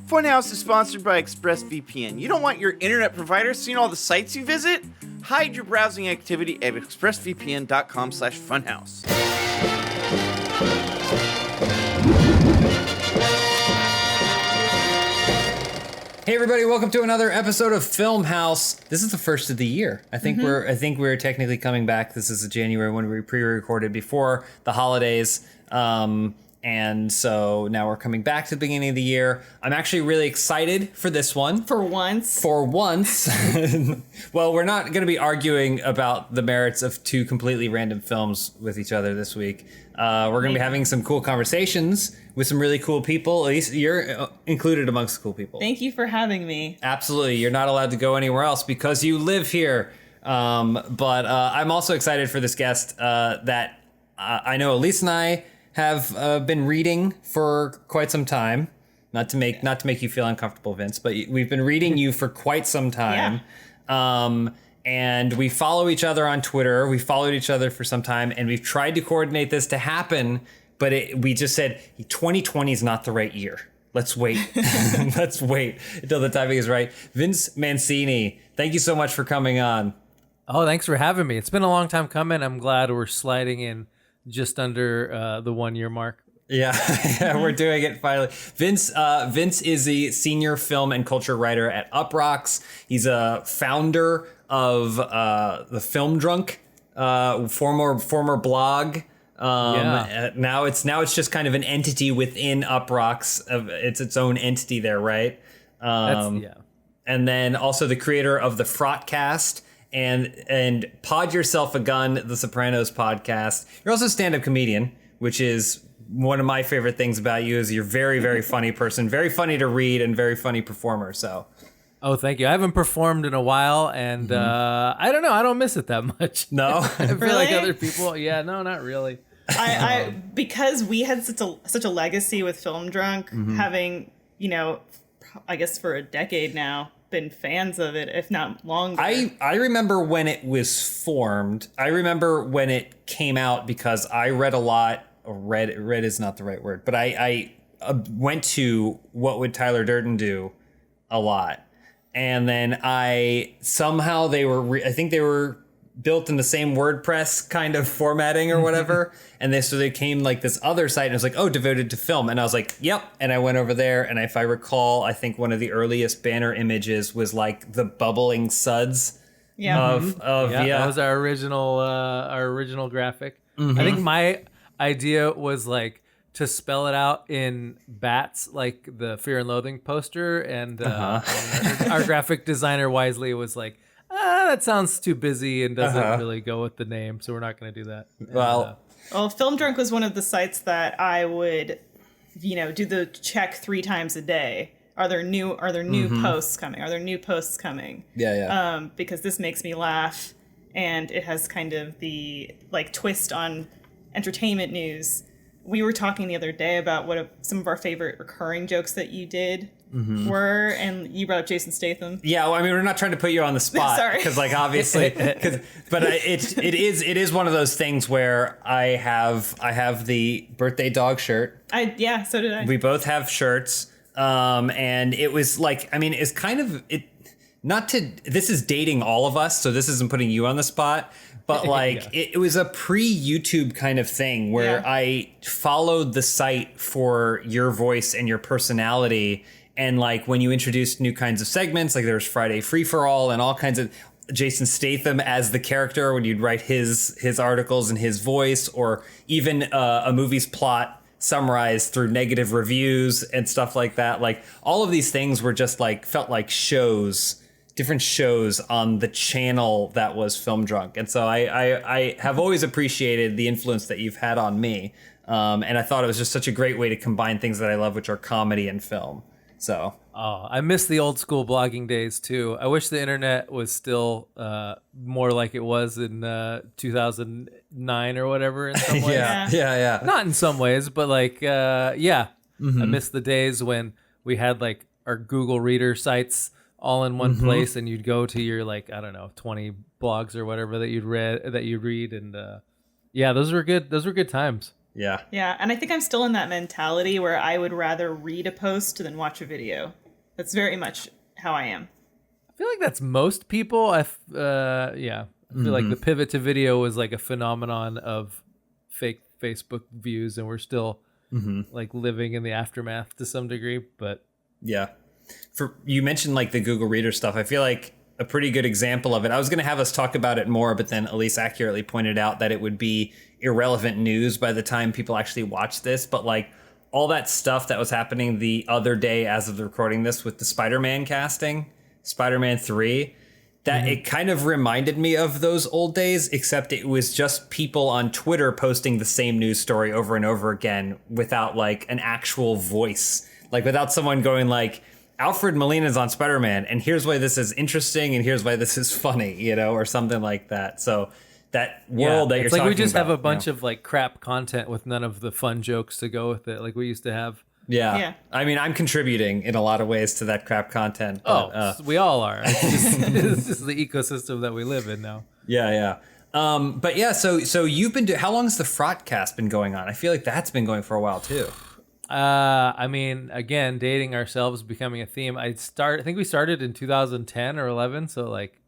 Funhaus is sponsored by ExpressVPN. You don't want your internet provider seeing all the sites you visit? Hide your browsing activity at expressvpn.com/funhouse. Hey everybody, welcome to another episode of Filmhouse. This is the first of the year. I think we're technically coming back. This is a January when we pre-recorded before the holidays. And so now we're coming back to the beginning of the year. I'm actually really excited for this one. For once. Well, we're not going to be arguing about the merits of two completely random films with each other this week. We're going to be having some cool conversations with some really cool people. At least you're included amongst the cool people. Thank you for having me. Absolutely. You're not allowed to go anywhere else because you live here. But I'm also excited for this guest that I know Elise and I have been reading for quite some time. Not to make you feel uncomfortable, Vince, but we've been reading you for quite some time. Yeah. And we follow each other on Twitter. We followed each other for some time, and we've tried to coordinate this to happen, but we just said 2020 is not the right year. Let's wait. Let's wait until the timing is right. Vince Mancini, thank you so much for coming on. Oh, thanks for having me. It's been a long time coming. I'm glad we're sliding in just under the 1 year mark. Yeah, we're doing it finally. Vince is a senior film and culture writer at Uproxx. He's a founder of the Filmdrunk, former blog. Now it's just kind of an entity within Uproxx. It's its own entity there, right? And then also the creator of the FrotCast and Pod Yourself a Gun, the Sopranos podcast. You're also a stand-up comedian, which is one of my favorite things about you. Is you're a very, very funny person, very funny to read, and very funny performer. So. Oh, thank you. I haven't performed in a while, and I don't know. I don't miss it that much. No? I feel like other people. Yeah, no, not really. I because we had such a legacy with Filmdrunk, having, I guess for a decade now, been fans of it, if not longer. I remember when it was formed. I remember when it came out because I read a lot. Read is not the right word, but I went to What Would Tyler Durden Do a lot. And then I think they were built in the same WordPress kind of formatting or whatever. And they came like this other site and it was like, oh, devoted to film. And I was like, yep. And I went over there. And if I recall, I think one of the earliest banner images was like the bubbling suds. Yeah. That was our original graphic. I think my idea was like to spell it out in bats, like the Fear and Loathing poster, and our graphic designer wisely was like, that sounds too busy and doesn't really go with the name, so we're not going to do that. Well, Filmdrunk was one of the sites that I would, do the check 3 times a day. Are there new posts coming? Are there new posts coming? Yeah. Because this makes me laugh, and it has kind of the twist on entertainment news. We were talking the other day about what some of our favorite recurring jokes that you did were, and you brought up Jason Statham. Yeah, well, I mean, we're not trying to put you on the spot, because obviously, but it is one of those things where I have the birthday dog shirt. So did I. We both have shirts, and it was like, I mean, it's kind of it. This is dating all of us, so this isn't putting you on the spot. But it was a pre-YouTube kind of thing where I followed the site for your voice and your personality. And when you introduced new kinds of segments, like there was Friday Free for All and all kinds of Jason Statham as the character when you'd write his articles in his voice, or even a movie's plot summarized through negative reviews and stuff like that. Like all of these things were just felt like different shows on the channel that was Filmdrunk. And so I have always appreciated the influence that you've had on me. And I thought it was just such a great way to combine things that I love, which are comedy and film. So. Oh, I miss the old school blogging days too. I wish the internet was still more like it was in 2009 or whatever in some ways. Yeah. Not in some ways, but I miss the days when we had our Google Reader sites all in one place, and you'd go to your 20 blogs or whatever that you'd read, and those were good times. Yeah. Yeah, and I think I'm still in that mentality where I would rather read a post than watch a video. That's very much how I am. I feel like that's most people. I feel like the pivot to video was like a phenomenon of fake Facebook views, and we're still like living in the aftermath to some degree. But yeah, you mentioned like the Google Reader stuff. I feel like a pretty good example of it. I was going to have us talk about it more, but then Elise accurately pointed out that it would be irrelevant news by the time people actually watch this. But like all that stuff that was happening the other day as of recording this with the Spider-Man casting, Spider-Man 3, that it kind of reminded me of those old days, except it was just people on Twitter posting the same news story over and over again without like an actual voice, like without someone going like, Alfred Molina's on Spider-Man, and here's why this is interesting, and here's why this is funny, you know, or something like that. So that world that you're it's talking like we just about, have a bunch of like crap content with none of the fun jokes to go with it, like we used to have. Yeah. I mean, I'm contributing in a lot of ways to that crap content. But, We all are. It's just the ecosystem that we live in now. Yeah. But yeah, so you've been how long has the FrotCast been going on? I feel like that's been going for a while too. I mean, again, dating ourselves becoming a theme. I think we started in 2010 or 11, so like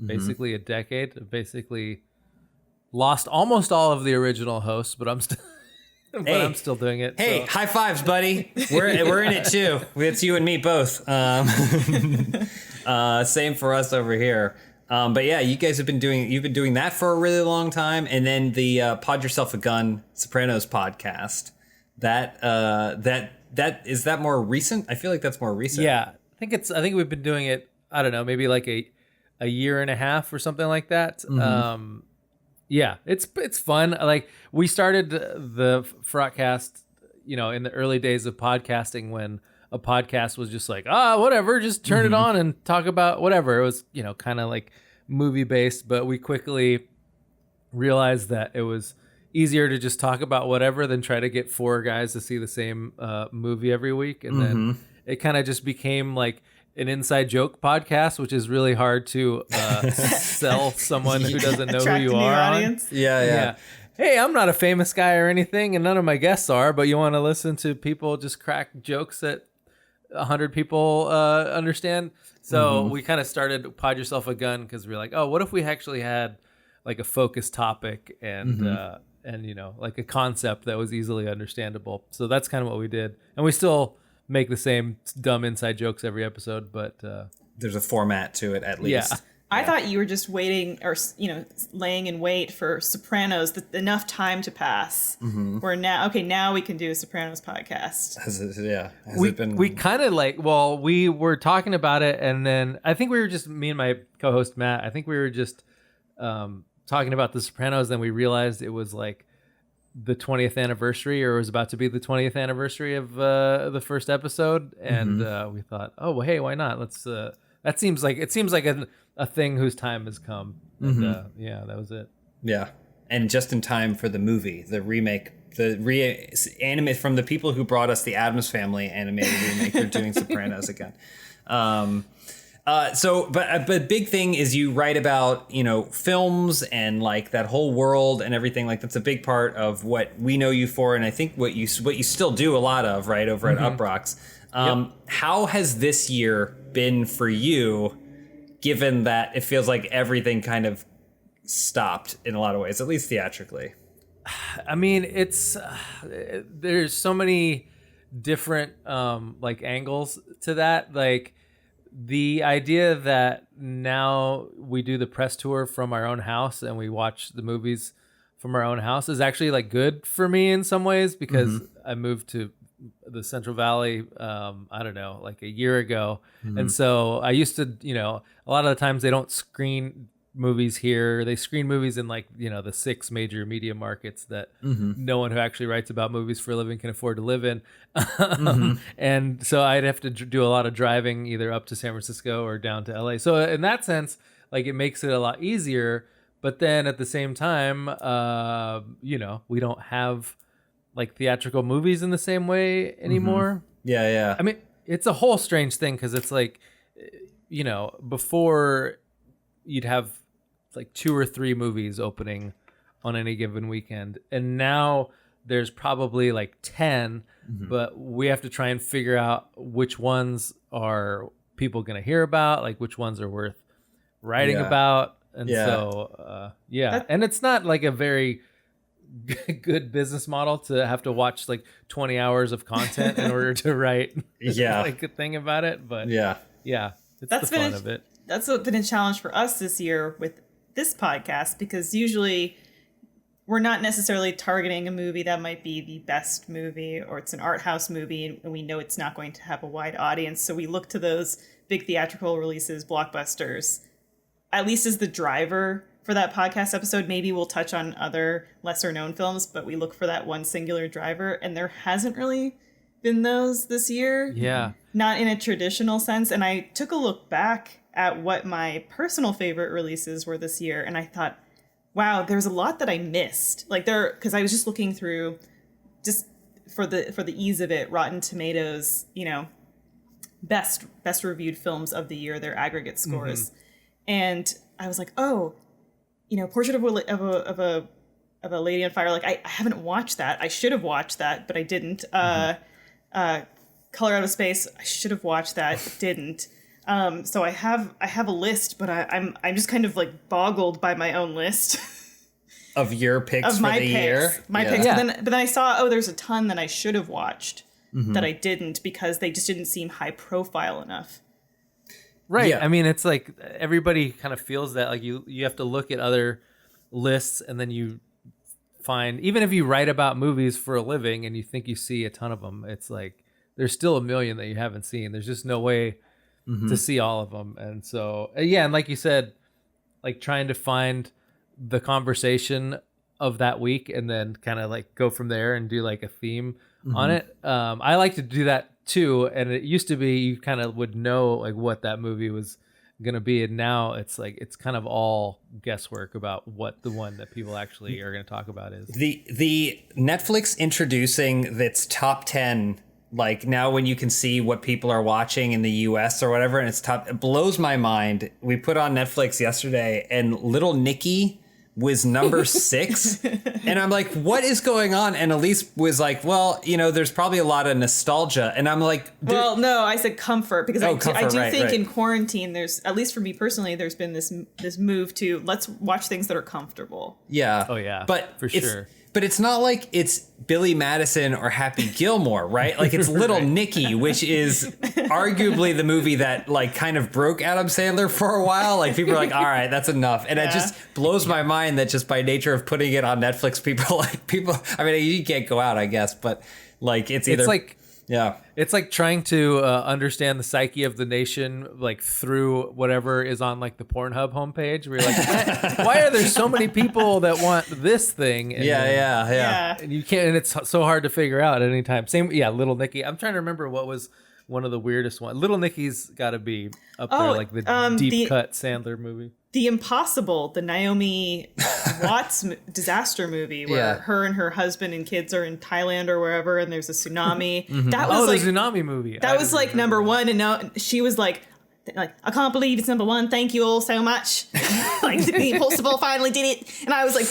basically a decade. Basically lost almost all of the original hosts, but I'm still I'm still doing it. Hey, so. high fives, buddy. We're in it too. It's you and me both. Same for us over here. But yeah, you guys you've been doing that for a really long time, and then the Pod Yourself a Gun Sopranos podcast. That is that more recent? I feel like that's more recent. Yeah, I think we've been doing it. I don't know, maybe like a year and a half or something like that. Yeah, it's fun. Like we started the FrotCast, you know, in the early days of podcasting when a podcast was just like, whatever, just turn it on and talk about whatever. It was, you know, kind of like movie based, but we quickly realized that it was easier to just talk about whatever than try to get four guys to see the same movie every week. And then it kind of just became like an inside joke podcast, which is really hard to sell someone who doesn't know who you are audience. on. Yeah. Hey, I'm not a famous guy or anything, and none of my guests are, but you want to listen to people just crack jokes that 100 people understand. So we kind of started Pod Yourself a Gun because we were like, what if we actually had like a focused topic and you know, like a concept that was easily understandable. So that's kind of what we did. And we still make the same dumb inside jokes every episode, but there's a format to it at least. Yeah. I thought you were just waiting or, you know, laying in wait for Sopranos, enough time to pass. Where now we can do a Sopranos podcast. We kind of like, well, we were talking about it, and then I think we were just, me and my co-host Matt, I think we were just talking about the Sopranos, then we realized it was like the 20th anniversary, or it was about to be the 20th anniversary of the first episode, and we thought, well, hey, why not? Let's it seems like a thing whose time has come. And, that was it. Yeah, and just in time for the movie, the remake, animate from the people who brought us the Addams Family animated remake. They're doing Sopranos again. But big thing is you write about, you know, films and like that whole world and everything. Like that's a big part of what we know you for, and I think what you still do a lot of, right, over at Uproxx. How has this year been for you, given that it feels like everything kind of stopped in a lot of ways, at least theatrically? I mean, it's there's so many different like angles to that. Like the idea that now we do the press tour from our own house and we watch the movies from our own house is actually like good for me in some ways, because I moved to the Central Valley, I don't know, like a year ago. And so I used to, you know, a lot of the times they don't screen movies here. They screen movies in like, you know, the 6 major media markets that no one who actually writes about movies for a living can afford to live in. And so I'd have to do a lot of driving either up to San Francisco or down to LA. So in that sense, like it makes it a lot easier. But then at the same time, you know, we don't have like theatrical movies in the same way anymore. Yeah. I mean, it's a whole strange thing because it's like, you know, before you'd have like 2 or 3 movies opening on any given weekend. And now there's probably like 10, but we have to try and figure out which ones are people going to hear about, like which ones are worth writing about. And so, and it's not like a very good business model to have to watch like 20 hours of content in order to write like a thing about it. But it's the fun of it. That's been a challenge for us this year with this podcast, because usually we're not necessarily targeting a movie that might be the best movie, or it's an art house movie and we know it's not going to have a wide audience. So we look to those big theatrical releases, blockbusters, at least as the driver for that podcast episode. Maybe we'll touch on other lesser known films, but we look for that one singular driver. And there hasn't really been those this year. Yeah. Not in a traditional sense. And I took a look back at what my personal favorite releases were this year, and I thought, wow, there's a lot that I missed. Like because I was just looking through, just for the ease of it, Rotten Tomatoes, best reviewed films of the year, their aggregate scores, and I was like, oh, Portrait of a Lady on Fire. Like I haven't watched that. I should have watched that, but I didn't. Color Out of Space. I should have watched that. Didn't. So I have a list, but I'm just kind of like boggled by my own list of your picks for the year. My picks. Yeah. But then I saw, there's a ton that I should have watched that I didn't, because they just didn't seem high profile enough. Right. Yeah. I mean, it's like everybody kind of feels that, like you have to look at other lists, and then you find, even if you write about movies for a living and you think you see a ton of them, it's like there's still a million that you haven't seen. There's just no way to see all of them. And so, and like you said, like trying to find the conversation of that week and then kind of like go from there and do like a theme on it. I like to do that too. And it used to be, you kind of would know like what that movie was going to be. And now it's like, it's kind of all guesswork about what the one that people actually are going to talk about is. The Netflix introducing its top 10, like now when you can see what people are watching in the US or whatever, and it's top, it blows my mind. We put on Netflix yesterday and Little Nicky was number 6. And I'm like, what is going on? And Elise was like, well, there's probably a lot of nostalgia. And I'm like, well, no, I said comfort, because I do think right. In quarantine, there's, at least for me personally, there's been this move to let's watch things that are comfortable. Yeah. Oh yeah. But for sure. But it's not like it's Billy Madison or Happy Gilmore, right? Like it's Little Nicky, which is arguably the movie that like kind of broke Adam Sandler for a while. Like people are like, all right, that's enough. And it just blows my mind that just by nature of putting it on Netflix, people, I mean, you can't go out, I guess, but like it's either. It's like, yeah. It's like trying to understand the psyche of the nation, like through whatever is on like the Pornhub homepage, where you're like, why are there so many people that want this thing? And Yeah. And you can't, and it's so hard to figure out at any time. Same, Little Nicky. I'm trying to remember what was one of the weirdest ones. Little Nicky's got to be up there, like the deep cut Sandler movie. The Impossible, the Naomi Watts disaster movie, where her and her husband and kids are in Thailand or wherever, and there's a tsunami. That was the tsunami movie. That was like number 1, and now she was like, I can't believe it's number 1. Thank you all so much. Like the Impossible finally did it, and I was like,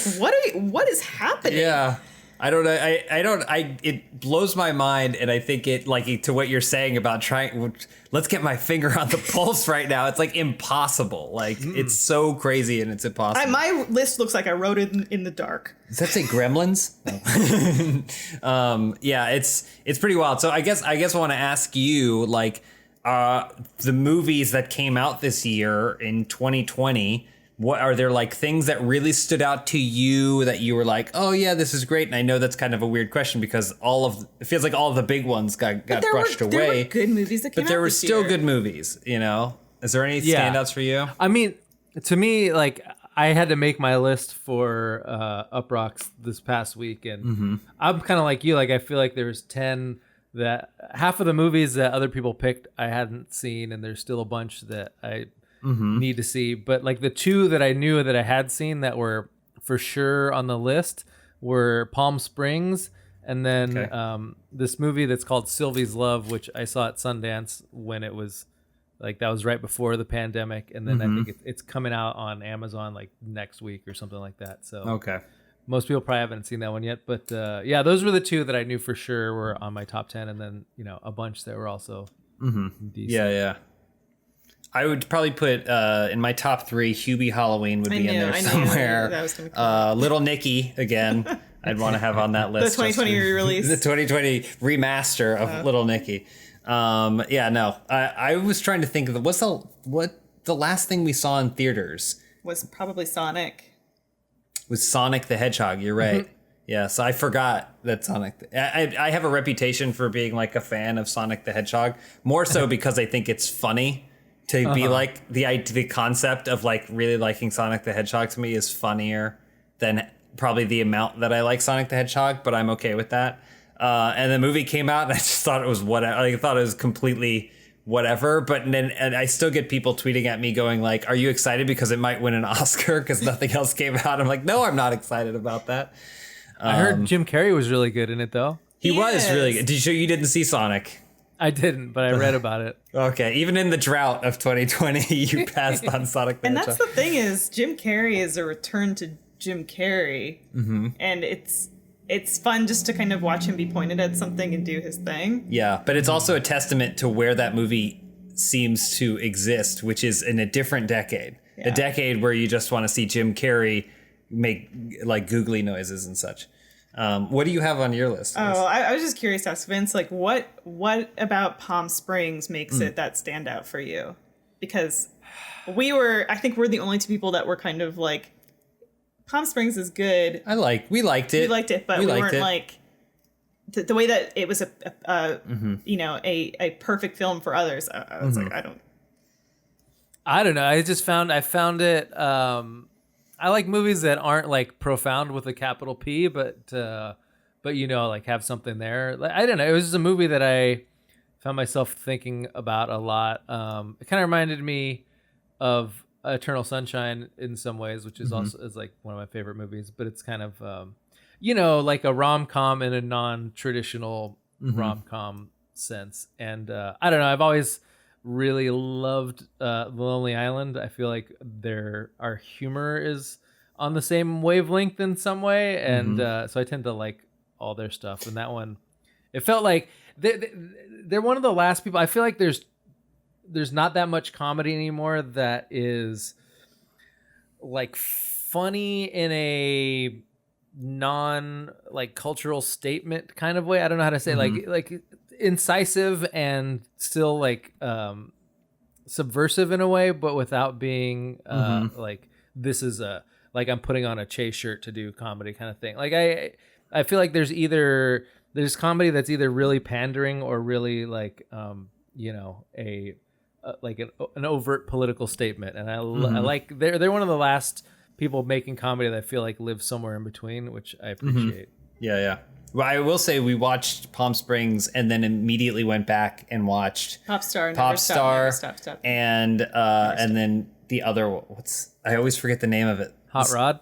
what is happening? Yeah. I don't know. It blows my mind. And I think it, like, to what you're saying about let's get my finger on the pulse right now. It's like impossible. Like it's so crazy and it's impossible. My list looks like I wrote it in the dark. Does that say Gremlins? No. It's pretty wild. So I guess I want to ask you, like, the movies that came out this year in 2020, what are there like things that really stood out to you that you were like, oh yeah, this is great? And I know that's kind of a weird question because it feels like all of the big ones got brushed away. There were good movies that came out. But there were still good movies, Is there any standouts for you? I mean, to me, like I had to make my list for Uproxx this past week, and I'm kind of like you. Like I feel like there's 10 that half of the movies that other people picked I hadn't seen, and there's still a bunch that I need to see. But like the 2 that I knew that I had seen that were for sure on the list were Palm Springs, and then this movie that's called Sylvie's Love, which I saw at Sundance when it was like, that was right before the pandemic, and then I think it's coming out on Amazon like next week or something like that. So most people probably haven't seen that one yet. But yeah, those were the two that I knew for sure were on my top 10, and then a bunch that were also decent. Yeah. I would probably put in my top 3, Hubie Halloween would be in there somewhere. That was gonna Little Nicky again. I'd want to have on that list. The 2020 re-release. The 2020 remaster of Little Nicky. I was trying to think of what the last thing we saw in theaters was probably Sonic. Was Sonic the Hedgehog. You're right. Yeah, so I forgot that Sonic. I have a reputation for being like a fan of Sonic the Hedgehog, more so because I think it's funny to be like the concept of like really liking Sonic the Hedgehog to me is funnier than probably the amount that I like Sonic the Hedgehog, but I'm okay with that. And the movie came out, and I just thought it was whatever. I thought it was completely whatever. But then, and I still get people tweeting at me going like, "Are you excited because it might win an Oscar because nothing else came out?" I'm like, "No, I'm not excited about that." I heard Jim Carrey was really good in it, though. He was really good. You didn't see Sonic? I didn't, but I read about it. Okay, even in the drought of 2020, you passed on Sonic the Hedgehog. And that's the thing is, Jim Carrey is a return to Jim Carrey, and it's fun just to kind of watch him be pointed at something and do his thing. Yeah, but it's also a testament to where that movie seems to exist, which is in a different decade. Yeah. A decade where you just want to see Jim Carrey make like googly noises and such. What do you have on your list? I was just curious to ask Vince, like, what about Palm Springs makes it that stand out for you? Because I think we're the only two people that were kind of like, Palm Springs is good. We liked it. We liked it, but we weren't like the way that it was a perfect film for others. I was like, I don't know. I found it. I like movies that aren't like profound with a capital P, but like have something there. Like, I don't know. It was just a movie that I found myself thinking about a lot. It kind of reminded me of Eternal Sunshine in some ways, which is also is like one of my favorite movies, but it's kind of like a rom-com in a non-traditional rom-com sense. And I don't know, I've always really loved The Lonely Island. I feel like our humor is on the same wavelength in some way, and so I tend to like all their stuff. And that one, it felt like they're one of the last people. I feel like there's not that much comedy anymore that is like funny in a non like cultural statement kind of way. I don't know how to say like incisive and still like subversive in a way, but without being like this is like I'm putting on a Chase shirt to do comedy kind of thing. Like I feel like there's comedy that's either really pandering or really like like an overt political statement, and I like they're one of the last people making comedy that I feel like live somewhere in between, which I appreciate. Yeah. Well, I will say we watched Palm Springs and then immediately went back and watched Pop Star, and then the other I always forget the name of it. Hot Rod.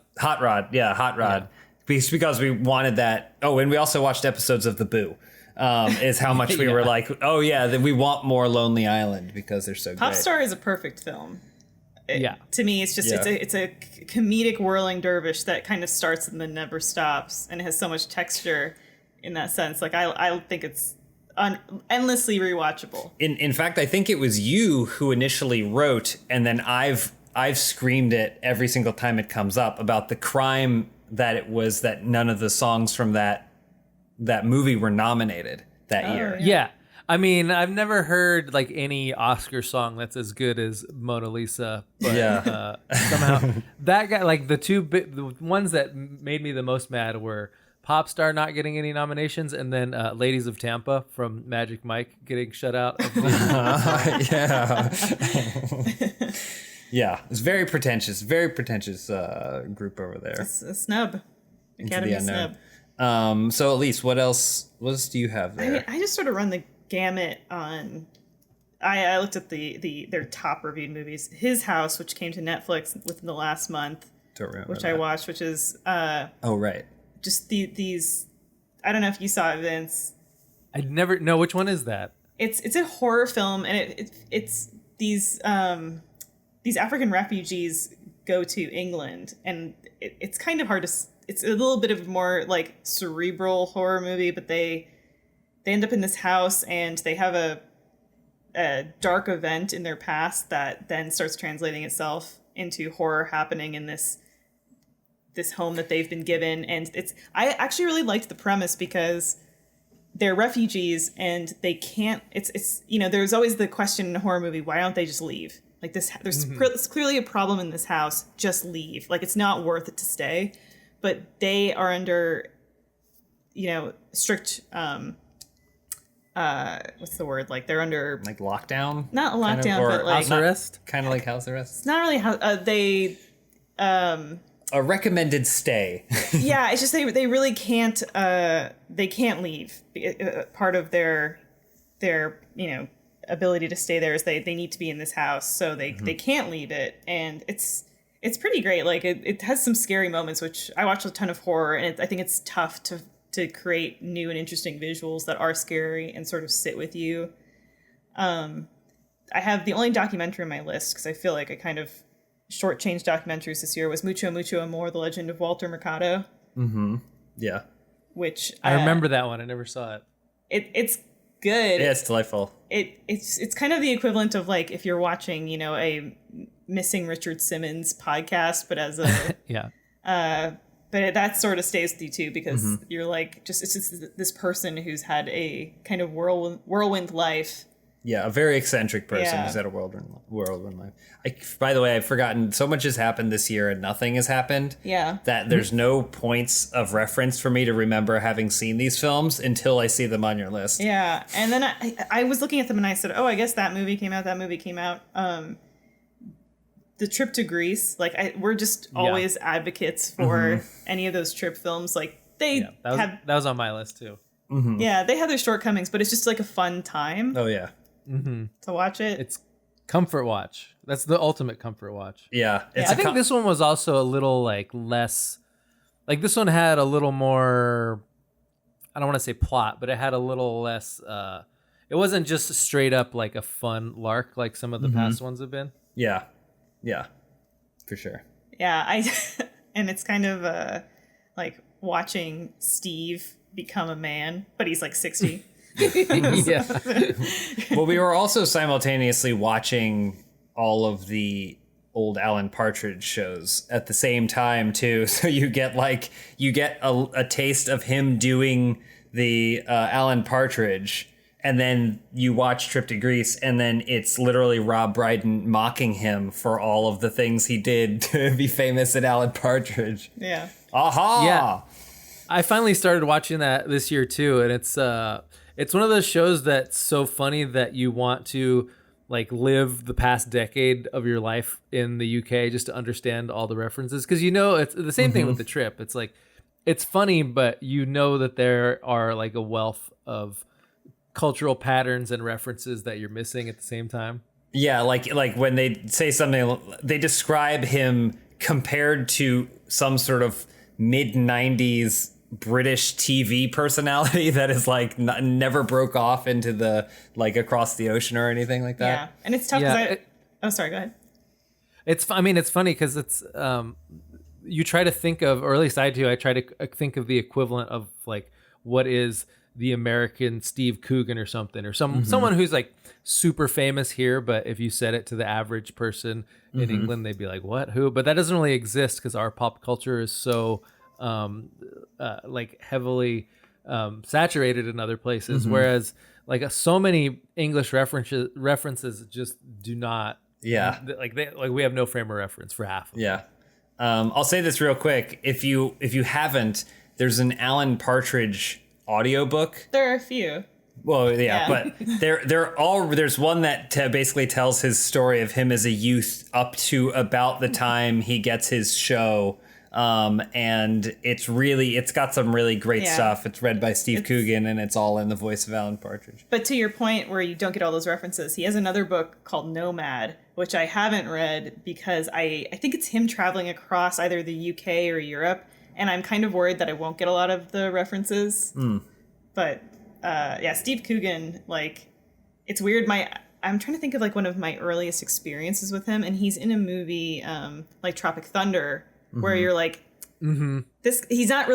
Yeah, Hot Rod. Yeah. Because we wanted that. Oh, and we also watched episodes of The Boo. Is how much we were like, oh yeah, that we want more Lonely Island because they're so Pop great. Star is a perfect film. To me, it's just it's a comedic whirling dervish that kind of starts and then never stops, and it has so much texture in that sense. Like I think it's endlessly rewatchable. In fact, I think it was you who initially wrote, and then I've screamed it every single time it comes up about the crime that it was that none of the songs from that movie were nominated that year. Yeah. I mean, I've never heard like any Oscar song that's as good as Mona Lisa, but somehow that guy, like the ones that made me the most mad were Pop Star not getting any nominations, and then Ladies of Tampa from Magic Mike getting shut out. Yeah, it's very pretentious group over there. It's a snub. Academy snub. So Elise, what else do you have there? I just sort of run the gamut on. I looked at their top reviewed movies. His House, which came to Netflix within the last month, which I watched, which is right. Just these. I don't know if you saw it, Vince. I never know which one is that. It's a horror film, and it's these African refugees go to England, and it's kind of hard to it's a little bit of more like cerebral horror movie, but they end up in this house and they have a dark event in their past that then starts translating itself into horror happening in this home that they've been given. And I actually really liked the premise because they're refugees and they can't, it's there's always the question in a horror movie, why don't they just leave? Like there's clearly a problem in this house, just leave. Like it's not worth it to stay. But they are under, strict, what's the word? Like they're under like lockdown, not a lockdown, but like house arrest, kind of like house arrest. It's not really how they. A recommended stay. Yeah, it's just they really can't. They can't leave. Part of their ability to stay there is they need to be in this house, so they can't leave it, and it's pretty great. Like it has some scary moments, which I watch a ton of horror, and I think it's tough to create new and interesting visuals that are scary and sort of sit with you. I have the only documentary on my list because I feel like I kind of shortchanged documentaries this year was Mucho Mucho Amor, The Legend of Walter Mercado. Mm-hmm. Yeah. Which I remember that one. I never saw it. It's good. Yeah, it's delightful. It's kind of the equivalent of like if you're watching, a Missing Richard Simmons podcast, but as a yeah. But that sort of stays with you too because you're like it's just this person who's had a kind of whirlwind life. Yeah, a very eccentric person who's had a whirlwind life. By the way, I've forgotten, so much has happened this year and nothing has happened. Yeah. That there's no points of reference for me to remember having seen these films until I see them on your list. Yeah, and then I was looking at them and I said, oh, I guess that movie came out. The Trip to Greece, we're just always advocates for any of those trip films. Like that was on my list too. Mm-hmm. Yeah, they have their shortcomings, but it's just like a fun time. Oh yeah. To watch it. It's comfort watch. That's the ultimate comfort watch. Yeah. I think this one was also a little like less, like this one had a little more, I don't want to say plot, but it had a little less, it wasn't just straight up like a fun lark like some of the past ones have been. Yeah. Yeah. For sure. Yeah, and it's kind of like watching Steve become a man, but he's like 60. Yeah. Well, we were also simultaneously watching all of the old Alan Partridge shows at the same time too. So you get a taste of him doing the Alan Partridge, and then you watch Trip to Greece, and then it's literally Rob Brydon mocking him for all of the things he did to be famous at Alan Partridge. Yeah. Aha! Yeah. I finally started watching that this year too, and it's one of those shows that's so funny that you want to like live the past decade of your life in the UK just to understand all the references, because it's the same thing with The Trip. It's like it's funny, but that there are like a wealth of cultural patterns and references that you're missing at the same time. Yeah, like when they say something, they describe him compared to some sort of mid-90s British TV personality that is like never broke off into the like across the ocean or anything like that. Yeah, and it's tough because sorry, go ahead. It's funny because it's you try to think of, or at least I do, I try to think of the equivalent of like what is the American Steve Coogan or something, or someone who's like super famous here, but if you said it to the average person in England, they'd be like, what, who? But that doesn't really exist because our pop culture is so like heavily saturated in other places, whereas like so many English references just do not. Yeah, like we have no frame of reference for half of them. Yeah. I'll say this real quick. If you haven't, there's an Alan Partridge audiobook. There are a few. Well, yeah. But there's one that basically tells his story of him as a youth up to about the time he gets his show. And it's got some really great stuff. It's read by Steve Coogan, and it's all in the voice of Alan Partridge. But to your point where you don't get all those references, he has another book called Nomad, which I haven't read because I think it's him traveling across either the UK or Europe, and I'm kind of worried that I won't get a lot of the references. But Steve Coogan, like, it's weird. I'm trying to think of like one of my earliest experiences with him, and he's in a movie like Tropic Thunder, where you're like, he's not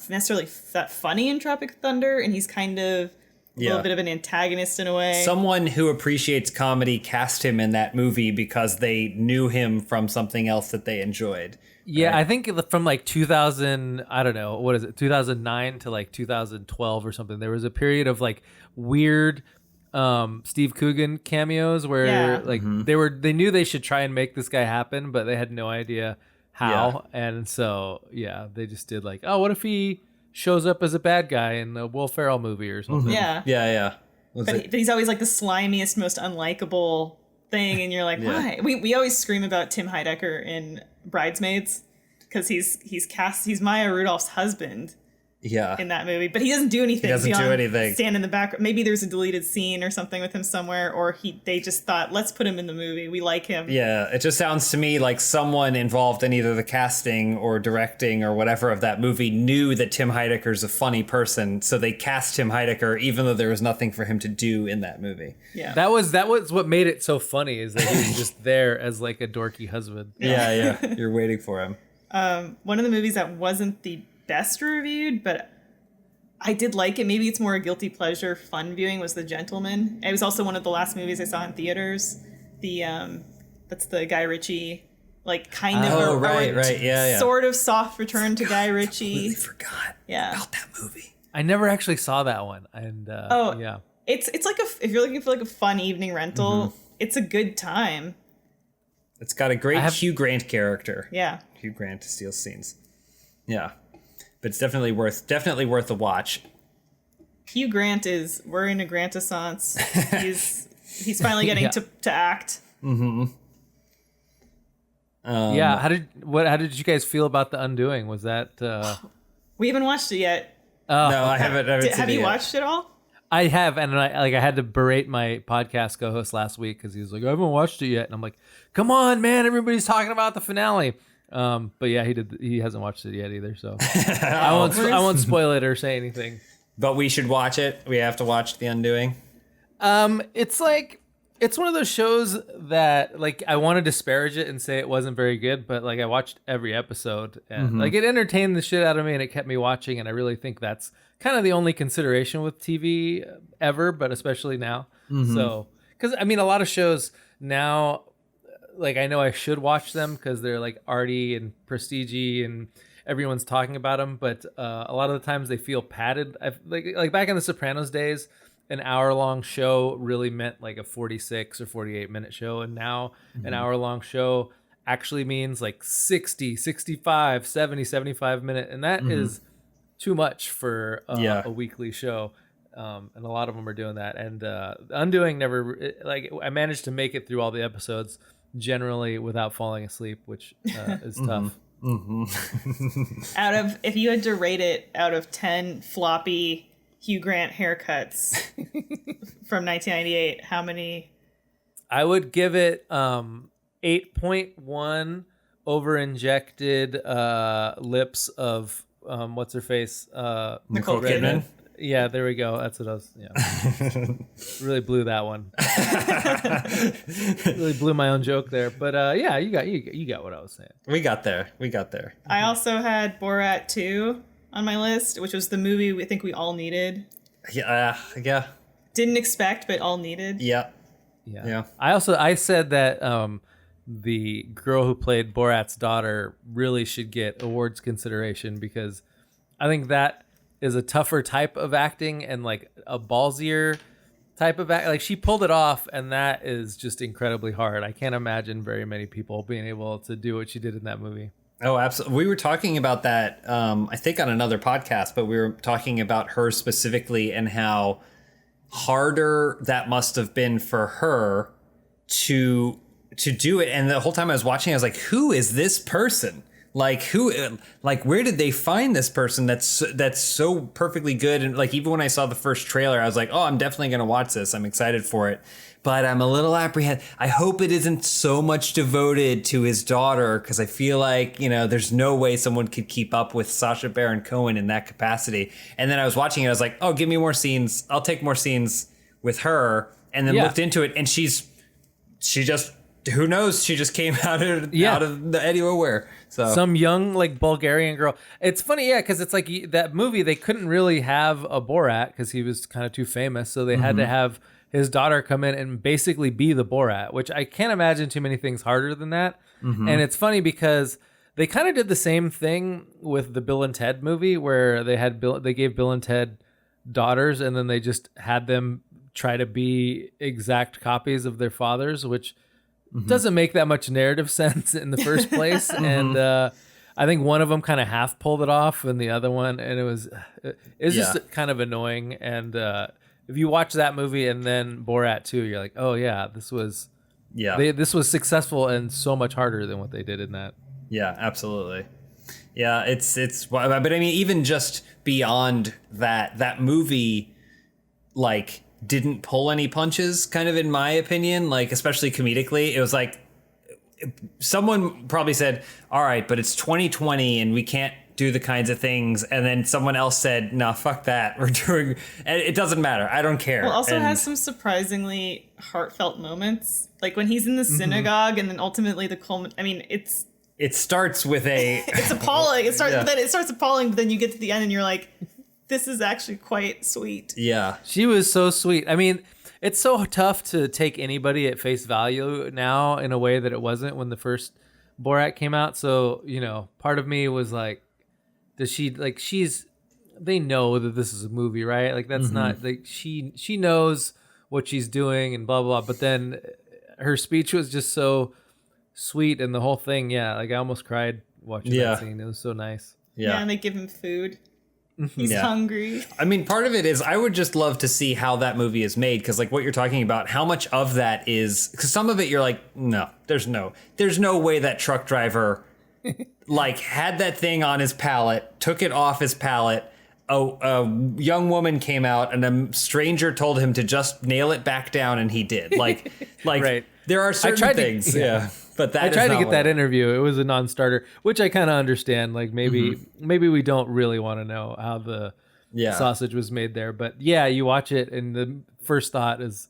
necessarily that funny in Tropic Thunder, and he's kind of a little bit of an antagonist in a way. Someone who appreciates comedy cast him in that movie because they knew him from something else that they enjoyed. Yeah, right? I think from like 2000, I don't know, what is it, 2009 to like 2012 or something, there was a period of like weird Steve Coogan cameos where they knew they should try and make this guy happen, but they had no idea how. And so, they just did like, oh, what if he shows up as a bad guy in a Will Ferrell movie or something? Yeah. But he's always like the slimiest, most unlikable thing, and you're like, why? We always scream about Tim Heidecker in Bridesmaids because he's Maya Rudolph's husband in that movie, but he doesn't do anything. He doesn't do anything. Stand in the back. Maybe there's a deleted scene or something with him somewhere, or they just thought, let's put him in the movie. We like him. Yeah, it just sounds to me like someone involved in either the casting or directing or whatever of that movie knew that Tim Heidecker's a funny person, so they cast Tim Heidecker even though there was nothing for him to do in that movie. Yeah, that was what made it so funny, is that he was just there as like a dorky husband. Yeah. You're waiting for him. One of the movies that wasn't the best reviewed, but I did like it. Maybe it's more a guilty pleasure fun viewing, was The Gentleman. It was also one of the last movies I saw in theaters. That's the Guy Ritchie, like kind of sort of soft return to Guy Ritchie. I completely forgot about that movie. I never actually saw that one, and it's like if you're looking for like a fun evening rental, it's a good time. It's got a great Hugh Grant character. Yeah, Hugh Grant steals scenes. Yeah. But it's definitely worth a watch. Hugh Grant we're in a Grant-assance. He's finally getting to act. Mm-hmm. How did you guys feel about The Undoing? Was that we haven't watched it yet. No, I haven't seen it. Have you watched it all? I have, and I had to berate my podcast co-host last week because he was like, I haven't watched it yet, and I'm like, come on, man, everybody's talking about the finale. But yeah, he hasn't watched it yet either, so I won't spoil it or say anything. But we should watch it. We have to watch The Undoing. It's one of those shows that like I want to disparage it and say it wasn't very good, but like I watched every episode and like it entertained the shit out of me and it kept me watching, and I really think that's kind of the only consideration with TV ever, but especially now. So, because I mean, a lot of shows now, like I know I should watch them because they're like arty and prestige-y and everyone's talking about them, but a lot of the times they feel padded. Like back in the Sopranos days, an hour-long show really meant like a 46 or 48-minute show, and now an hour-long show actually means like 60, 65, 70, 75-minute, and that is too much for a weekly show. And a lot of them are doing that. And Undoing I managed to make it through all the episodes generally without falling asleep, which is tough. If you had to rate it out of 10 floppy Hugh Grant haircuts from 1998, how many? I would give it 8.1 over-injected lips of what's her face? Nicole Kidman. Yeah, there we go. That's what I was. Yeah, really blew that one. Really blew my own joke there. But yeah, you got what I was saying. We got there. I also had Borat 2 on my list, which was the movie I think we all needed. Yeah. Didn't expect, but all needed. Yeah. I said that the girl who played Borat's daughter really should get awards consideration, because I think that is a tougher type of acting and like a ballsier type of act. Like she pulled it off, and that is just incredibly hard. I can't imagine very many people being able to do what she did in that movie. Oh, absolutely. We were talking about that, I think on another podcast, but we were talking about her specifically and how harder that must have been for her to do it. And the whole time I was watching, I was like, who is this person? Like where did they find this person that's so perfectly good? And like, even when I saw the first trailer, I was like, oh, I'm definitely going to watch this. I'm excited for it. But I'm a little apprehensive. I hope it isn't so much devoted to his daughter, because I feel like, there's no way someone could keep up with Sacha Baron Cohen in that capacity. And then I was watching it. I was like, oh, give me more scenes. I'll take more scenes with her. And then looked into it, and she just, who knows? She just came out of the anywhere. So some young like Bulgarian girl. It's funny, yeah, because it's like that movie. They couldn't really have a Borat because he was kind of too famous, so they had to have his daughter come in and basically be the Borat, which I can't imagine too many things harder than that. And it's funny because they kind of did the same thing with the Bill and Ted movie, where they gave Bill and Ted daughters, and then they just had them try to be exact copies of their fathers, which doesn't make that much narrative sense in the first place. And I think one of them kind of half pulled it off, and the other one, and it was just kind of annoying. And if you watch that movie and then Borat 2, you're like, oh yeah, this was successful and so much harder than what they did in that. Yeah, absolutely. Yeah, it's but I mean, even just beyond that movie, like, didn't pull any punches, kind of, in my opinion, like, especially comedically. It was like, someone probably said, all right, but it's 2020 and we can't do the kinds of things. And then someone else said, no, fuck that. We're doing, it doesn't matter. I don't care. Well, also has some surprisingly heartfelt moments. Like when he's in the synagogue and then ultimately it starts with it's appalling. It starts appalling, but then you get to the end and you're like, this is actually quite sweet. Yeah. She was so sweet. I mean, it's so tough to take anybody at face value now in a way that it wasn't when the first Borat came out. So, part of me was like, they know that this is a movie, right? Like, that's not, like, she knows what she's doing and blah, blah, blah. But then her speech was just so sweet, and the whole thing, like, I almost cried watching that scene. It was so nice. Yeah, and they give him food. He's hungry. I mean, part of it is I would just love to see how that movie is made, because, like, what you're talking about, how much of that is, because some of it you're like, no, there's no way that truck driver like had that thing on his pallet, took it off his pallet. A young woman came out and a stranger told him to just nail it back down, and he did. Like right. There are certain things. But I tried to get that interview. It was a non-starter, which I kind of understand. Like, maybe we don't really want to know how the sausage was made there. But yeah, you watch it and the first thought is,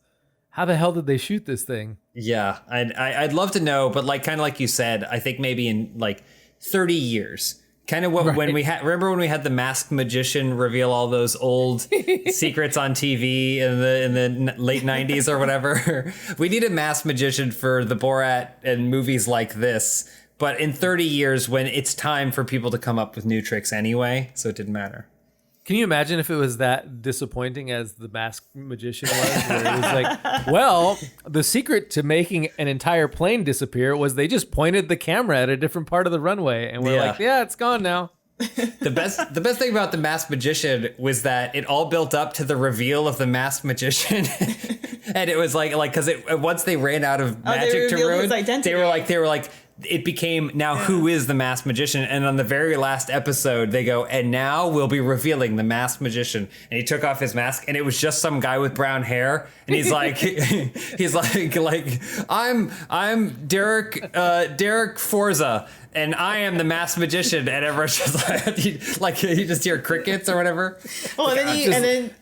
how the hell did they shoot this thing? Yeah, I'd love to know, but like, kind of like you said, I think maybe in like 30 years, kind of when we had, remember when we had the masked magician reveal all those old secrets on TV in the late 90s or whatever. We need a masked magician for the Borat and movies like this, but in 30 years when it's time for people to come up with new tricks anyway, so it didn't matter. Can you imagine if it was that disappointing as the masked magician was? Where it was like, well, the secret to making an entire plane disappear was they just pointed the camera at a different part of the runway, and we're like, yeah, it's gone now. The best thing about the masked magician was that it all built up to the reveal of the masked magician, and it was like because once they ran out of magic to ruin, they were like. It became who is the masked magician? And on the very last episode, they go, and now we'll be revealing the masked magician. And he took off his mask, and it was just some guy with brown hair. And he's like, I'm Derek Forza, and I am the masked magician. And everyone's just like you just hear crickets or whatever. Well, and then.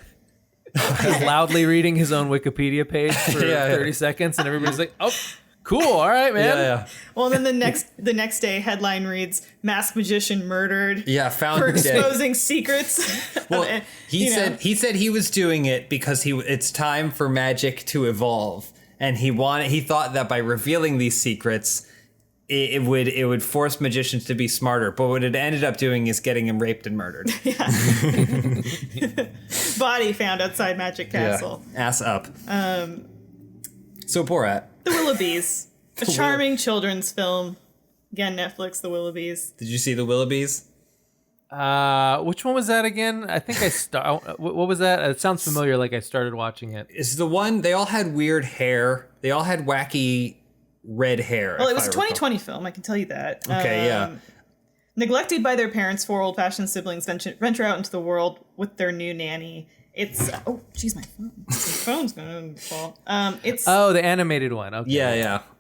He's loudly reading his own Wikipedia page for 30 seconds, and everybody's like, oh. Cool. All right, man. Yeah. Well, then the next day, headline reads: "Masked magician murdered." Yeah, found for exposing secrets. Well, he said he was doing it because it's time for magic to evolve, and he thought that by revealing these secrets, it would force magicians to be smarter. But what it ended up doing is getting him raped and murdered. Body found outside Magic Castle. Yeah. Ass up. So Borat. The Willoughbys. A charming children's film. Again, Netflix, The Willoughbys. Did you see The Willoughbys? Which one was that again? I think what was that? It sounds familiar, like I started watching it. It's the one, they all had weird hair. They all had wacky red hair. Well, it was a 2020 film, I can tell you that. Okay, yeah. Neglected by their parents, 4 old-fashioned siblings venture out into the world with their new nanny. It's oh jeez, my phone. My phone's gonna fall. It's the animated one. Okay.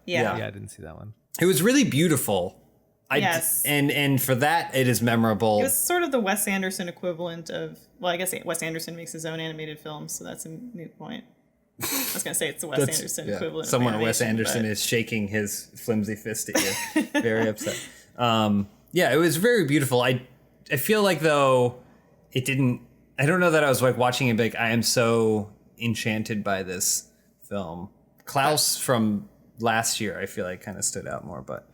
Yeah. I didn't see that one. It was really beautiful. Yes. And for that, it is memorable. It was sort of the Wes Anderson equivalent of. Well, I guess Wes Anderson makes his own animated films, so that's a moot point. I was gonna say it's the Wes Anderson equivalent. Someone of Wes Anderson is shaking his flimsy fist at you, very upset. Yeah, it was very beautiful. I feel like though it didn't. I don't know that I was like watching it. Like I am so enchanted by this film. Klaus from last year, I feel like kind of stood out more, but.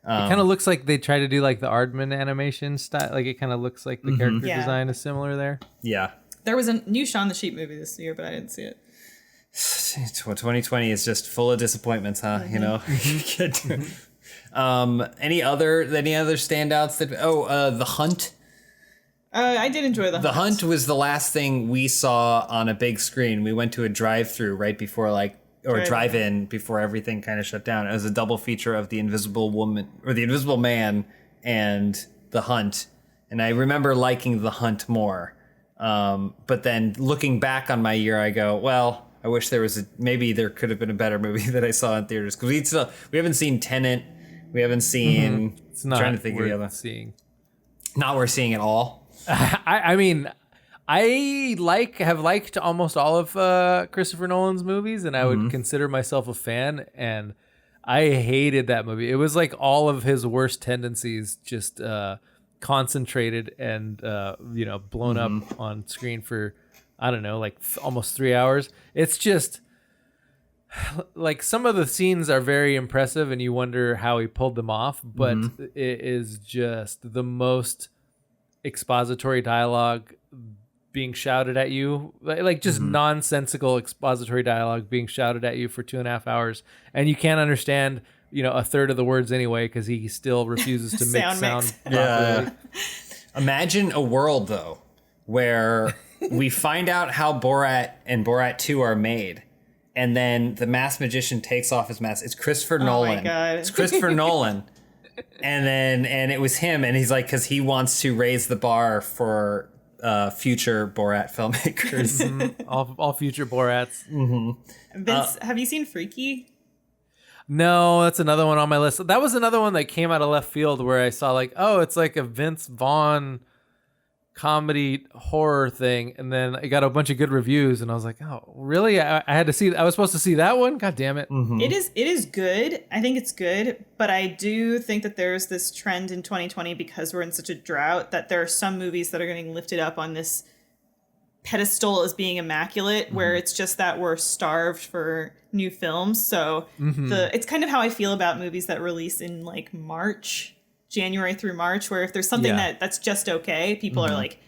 It kind of looks like they try to do like the Aardman animation style. Like it kind of looks like the character design is similar there. Yeah. There was a new Shaun the Sheep movie this year, but I didn't see it. 2020 is just full of disappointments, huh? You know. Any other standouts that? The Hunt. I did enjoy The Hunt. The Hunt was the last thing we saw on a big screen. We went to a drive-through right before drive-in before everything kind of shut down. It was a double feature of The Invisible Woman or The Invisible Man and The Hunt. And I remember liking The Hunt more. But then looking back on my year, I go, well, I wish maybe there could have been a better movie that I saw in theaters. Because we haven't seen Tenet. We haven't seen... It's not trying to think of the other. Not worth seeing at all. I mean... I have liked almost all of Christopher Nolan's movies, and I would consider myself a fan. And I hated that movie. It was like all of his worst tendencies just concentrated and blown up on screen for I don't know, like almost 3 hours. It's just like some of the scenes are very impressive, and you wonder how he pulled them off. But it is just the most expository dialogue being shouted at you, like just nonsensical expository dialogue being shouted at you for 2.5 hours, and you can't understand a third of the words anyway because he still refuses to make sound properly. Imagine a world though where we find out how Borat and Borat 2 are made, and then the masked magician takes off his mask. It's Christopher Nolan. Oh my God. It's Christopher Nolan. And it was him, and he's like, because he wants to raise the bar for future Borat filmmakers. all future Borats. Vince, have you seen Freaky? No, that's another one on my list. That was another one that came out of left field where I saw like, oh, it's like a Vince Vaughn comedy horror thing, and then I got a bunch of good reviews, and I was like, oh, really? I had to see. I was supposed to see that one. God damn it! It is good. I think it's good, but I do think that there's this trend in 2020 because we're in such a drought that there are some movies that are getting lifted up on this pedestal as being immaculate, where it's just that we're starved for new films. So it's kind of how I feel about movies that release in like January through March, where if there's something that's just okay, people are like,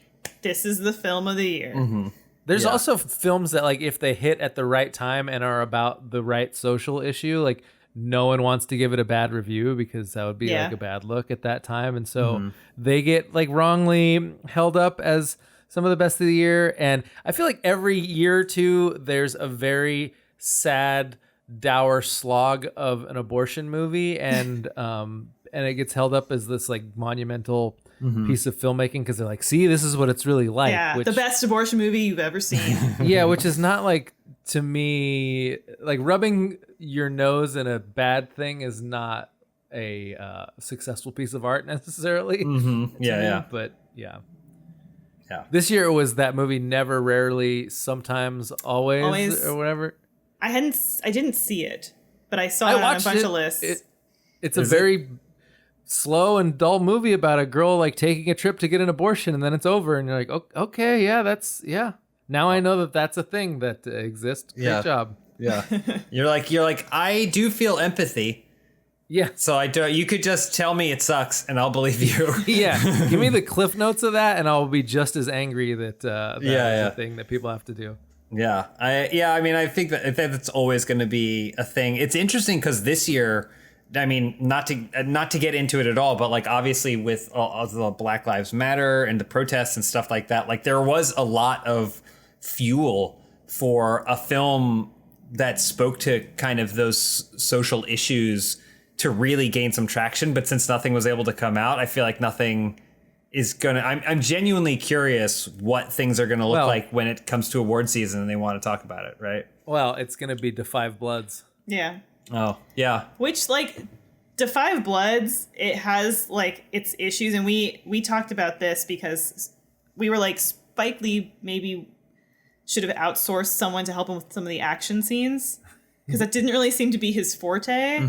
this is the film of the year. There's also films that like if they hit at the right time and are about the right social issue, like no one wants to give it a bad review because that would be like a bad look at that time, and so they get like wrongly held up as some of the best of the year. And I feel like every year or two there's a very sad dour slog of an abortion movie, and it gets held up as this like monumental piece of filmmaking because they're like, see, this is what it's really like. Yeah, the best abortion movie you've ever seen. Yeah, which is not like, to me, like rubbing your nose in a bad thing is not a successful piece of art necessarily. But yeah. This year it was that movie Never, Rarely, Sometimes, Always or whatever. I didn't see it, but I saw it on a bunch of lists. It's a very slow and dull movie about a girl like taking a trip to get an abortion, and then it's over, and you're like, okay, yeah, now I know that that's a thing that exists. Great job. Yeah. You're like, I do feel empathy. Yeah. So I do. You could just tell me it sucks, and I'll believe you. Yeah. Give me the cliff notes of that, and I'll be just as angry that that's a thing that people have to do. Yeah. I think that's always going to be a thing. It's interesting because this year, I mean, not to get into it at all, but like obviously with all the Black Lives Matter and the protests and stuff like that, like there was a lot of fuel for a film that spoke to kind of those social issues to really gain some traction. But since nothing was able to come out, I feel like nothing is gonna. I'm genuinely curious what things are gonna look like when it comes to award season and they want to talk about it, right? Well, it's gonna be Da 5 Bloods. Yeah. Oh, yeah. Which, like, Da 5 Bloods, it has, like, its issues. And we talked about this because we were like, Spike Lee maybe should have outsourced someone to help him with some of the action scenes. Because that didn't really seem to be his forte.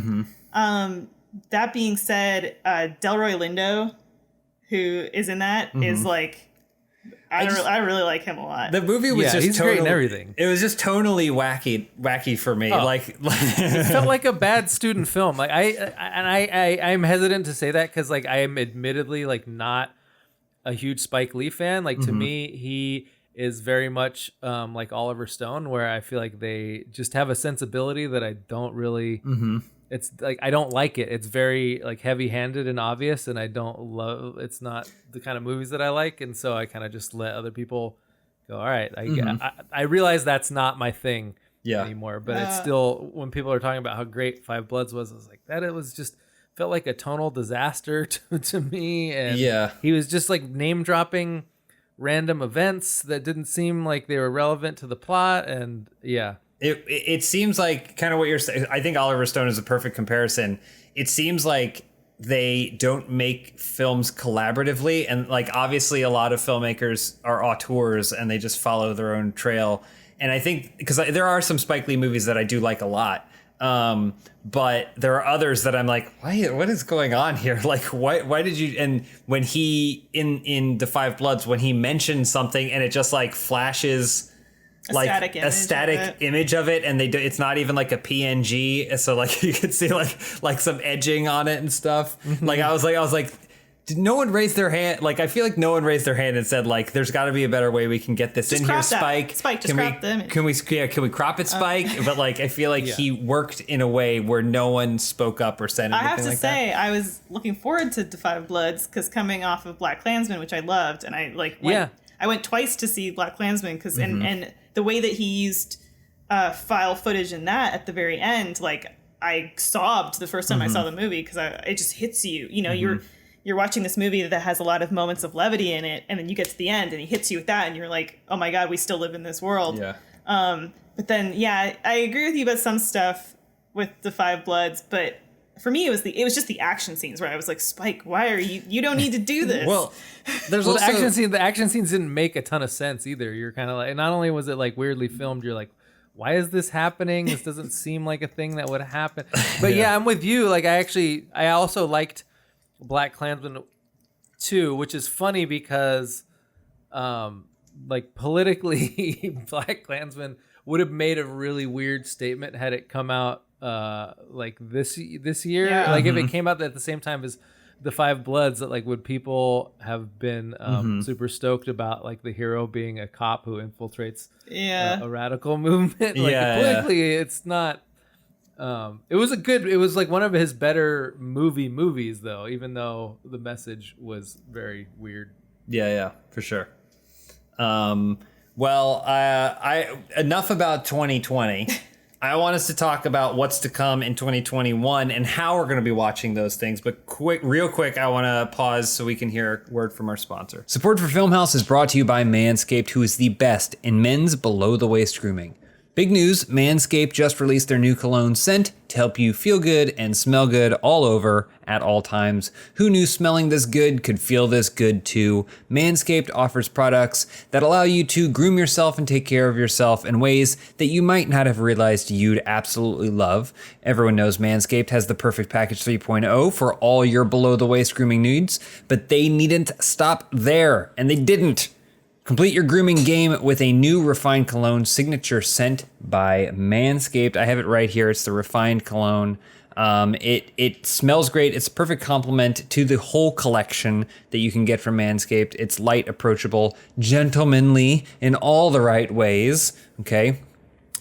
That being said, Delroy Lindo, who is in that, is like, I really like him a lot. The movie was just he's great in everything. It was just tonally wacky for me. It felt like a bad student film. Like I'm hesitant to say that because like I am admittedly like not a huge Spike Lee fan. Like to me, he is very much like Oliver Stone, where I feel like they just have a sensibility that I don't really. It's like I don't like it. It's very like heavy-handed and obvious, and I don't love. It's not the kind of movies that I like, and so I kind of just let other people go. All right, I realize that's not my thing anymore, but it's still when people are talking about how great Five Bloods was, I was like that. It was just felt like a tonal disaster to me, and he was just like name dropping random events that didn't seem like they were relevant to the plot, and It seems like kind of what you're saying. I think Oliver Stone is a perfect comparison. It seems like they don't make films collaboratively. And like, obviously a lot of filmmakers are auteurs and they just follow their own trail. And I think because there are some Spike Lee movies that I do like a lot. But there are others that I'm like, what is going on here? Like, why did you, and when he, in The Five Bloods, when he mentions something and it just like flashes like a static image of it, and it's not even like a PNG, so like you could see like some edging on it and stuff. Like I was like, did no one raise their hand? Like I feel like no one raised their hand and said like, there's got to be a better way we can get this just in here, Spike. Spike, just crop the image. Can we crop it, Spike? But like I feel like he worked in a way where no one spoke up or said anything. I have to like say, that. I was looking forward to Five Bloods because coming off of Black Klansman, which I loved, and I went twice to see Black Klansman because and the way that he used file footage in that at the very end, like I sobbed the first time I saw the movie because it just hits you. You know, you're watching this movie that has a lot of moments of levity in it, and then you get to the end and he hits you with that, and you're like, oh my God, we still live in this world. Yeah. But then, I agree with you about some stuff with the Five Bloods, but for me, it was just the action scenes where I was like, Spike, why are you don't need to do this. Well, there's also the action scenes didn't make a ton of sense either. You're kind of like, not only was it like weirdly filmed, you're like, why is this happening? This doesn't seem like a thing that would happen. But I'm with you. Like I also liked Black Klansman 2, which is funny because like politically Black Klansman would have made a really weird statement had it come out like this year. Like if it came out at the same time as the Five Bloods, that like would people have been super stoked about like the hero being a cop who infiltrates a radical movement? Like politically it's not it was like one of his better movies though, even though the message was very weird. Yeah, for sure. Well, enough about 2020. I want us to talk about what's to come in 2021 and how we're going to be watching those things. But real quick, I want to pause so we can hear a word from our sponsor. Support for Filmhouse is brought to you by Manscaped, who is the best in men's below-the-waist grooming. Big news, Manscaped just released their new cologne scent to help you feel good and smell good all over at all times. Who knew smelling this good could feel this good too? Manscaped offers products that allow you to groom yourself and take care of yourself in ways that you might not have realized you'd absolutely love. Everyone knows Manscaped has the perfect package 3.0 for all your below-the-waist grooming needs, but they needn't stop there, and they didn't. Complete your grooming game with a new Refined Cologne signature scent by Manscaped. I have it right here. It's the Refined Cologne. It smells great. It's a perfect complement to the whole collection that you can get from Manscaped. It's light, approachable, gentlemanly in all the right ways. Okay.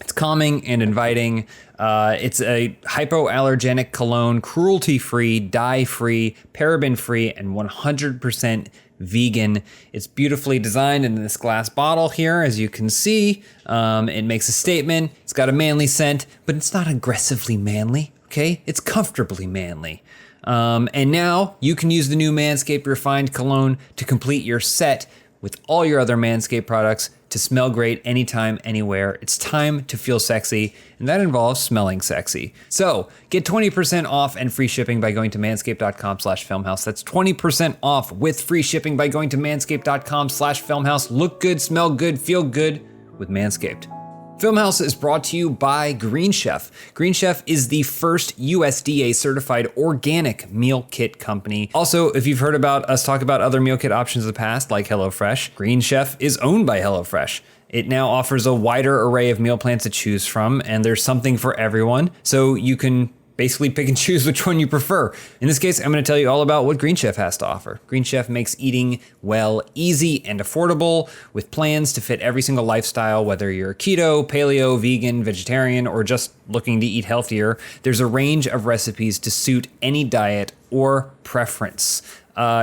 It's calming and inviting. It's a hypoallergenic cologne, cruelty-free, dye-free, paraben-free, and 100% vegan. It's beautifully designed in this glass bottle here, as you can see. It makes a statement. It's got a manly scent, but it's not aggressively manly, okay? It's comfortably manly. And now you can use the new Manscaped Refined Cologne to complete your set with all your other Manscaped products to smell great anytime, anywhere. It's time to feel sexy, and that involves smelling sexy. So get 20% off and free shipping by going to manscaped.com/filmhouse. That's 20% off with free shipping by going to manscaped.com/filmhouse. Look good, smell good, feel good with Manscaped. Filmhouse is brought to you by Green Chef. Green Chef is the first USDA certified organic meal kit company. Also, if you've heard about us talk about other meal kit options in the past, like HelloFresh, Green Chef is owned by HelloFresh. It now offers a wider array of meal plans to choose from, and there's something for everyone, so you can basically pick and choose which one you prefer. In this case, I'm going to tell you all about what Green Chef has to offer. Green Chef makes eating well easy and affordable with plans to fit every single lifestyle, whether you're keto, paleo, vegan, vegetarian, or just looking to eat healthier. There's a range of recipes to suit any diet or preference.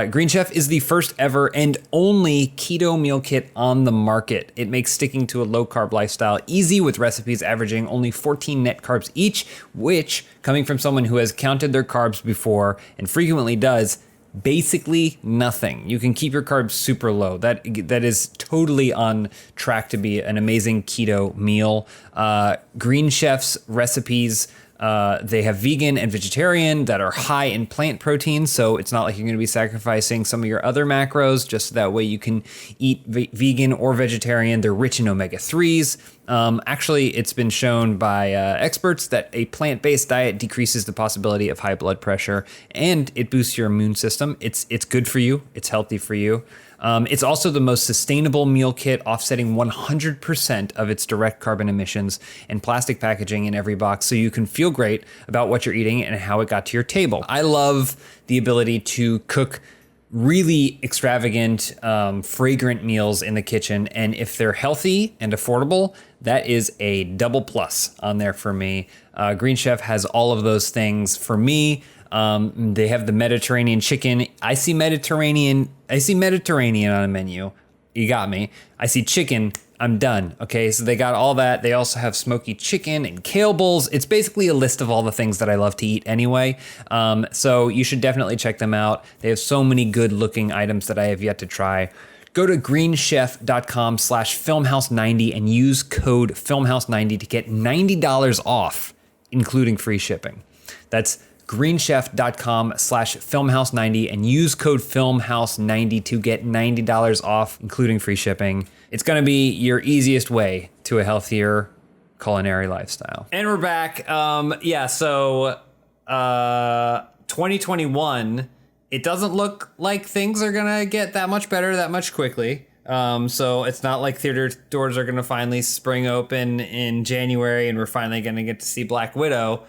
Green Chef is the first ever and only keto meal kit on the market. It makes sticking to a low-carb lifestyle easy with recipes averaging only 14 net carbs each, which, coming from someone who has counted their carbs before and frequently does, basically nothing. You can keep your carbs super low. That is totally on track to be an amazing keto meal. Green Chef's recipes, they have vegan and vegetarian that are high in plant protein, so it's not like you're going to be sacrificing some of your other macros, just that way you can eat vegan or vegetarian. They're rich in omega-3s. Actually, it's been shown by experts that a plant-based diet decreases the possibility of high blood pressure, and it boosts your immune system. It's good for you. It's healthy for you. It's also the most sustainable meal kit, offsetting 100% of its direct carbon emissions and plastic packaging in every box, so you can feel great about what you're eating and how it got to your table. I love the ability to cook really extravagant, fragrant meals in the kitchen, and if they're healthy and affordable, that is a double plus on there for me. Green Chef has all of those things for me. They have the Mediterranean chicken. I see Mediterranean on a menu. You got me. I see chicken. I'm done. Okay, so they got all that. They also have smoky chicken and kale bowls. It's basically a list of all the things that I love to eat anyway. So you should definitely check them out. They have so many good looking items that I have yet to try. Go to greenchef.com/filmhouse90 and use code filmhouse90 to get $90 off, including free shipping. That's greenchef.com/filmhouse90 and use code filmhouse90 to get $90 off, including free shipping. It's going to be your easiest way to a healthier culinary lifestyle. And we're back. So 2021, it doesn't look like things are going to get that much better that much quickly. So it's not like theater doors are going to finally spring open in January and we're finally going to get to see Black Widow.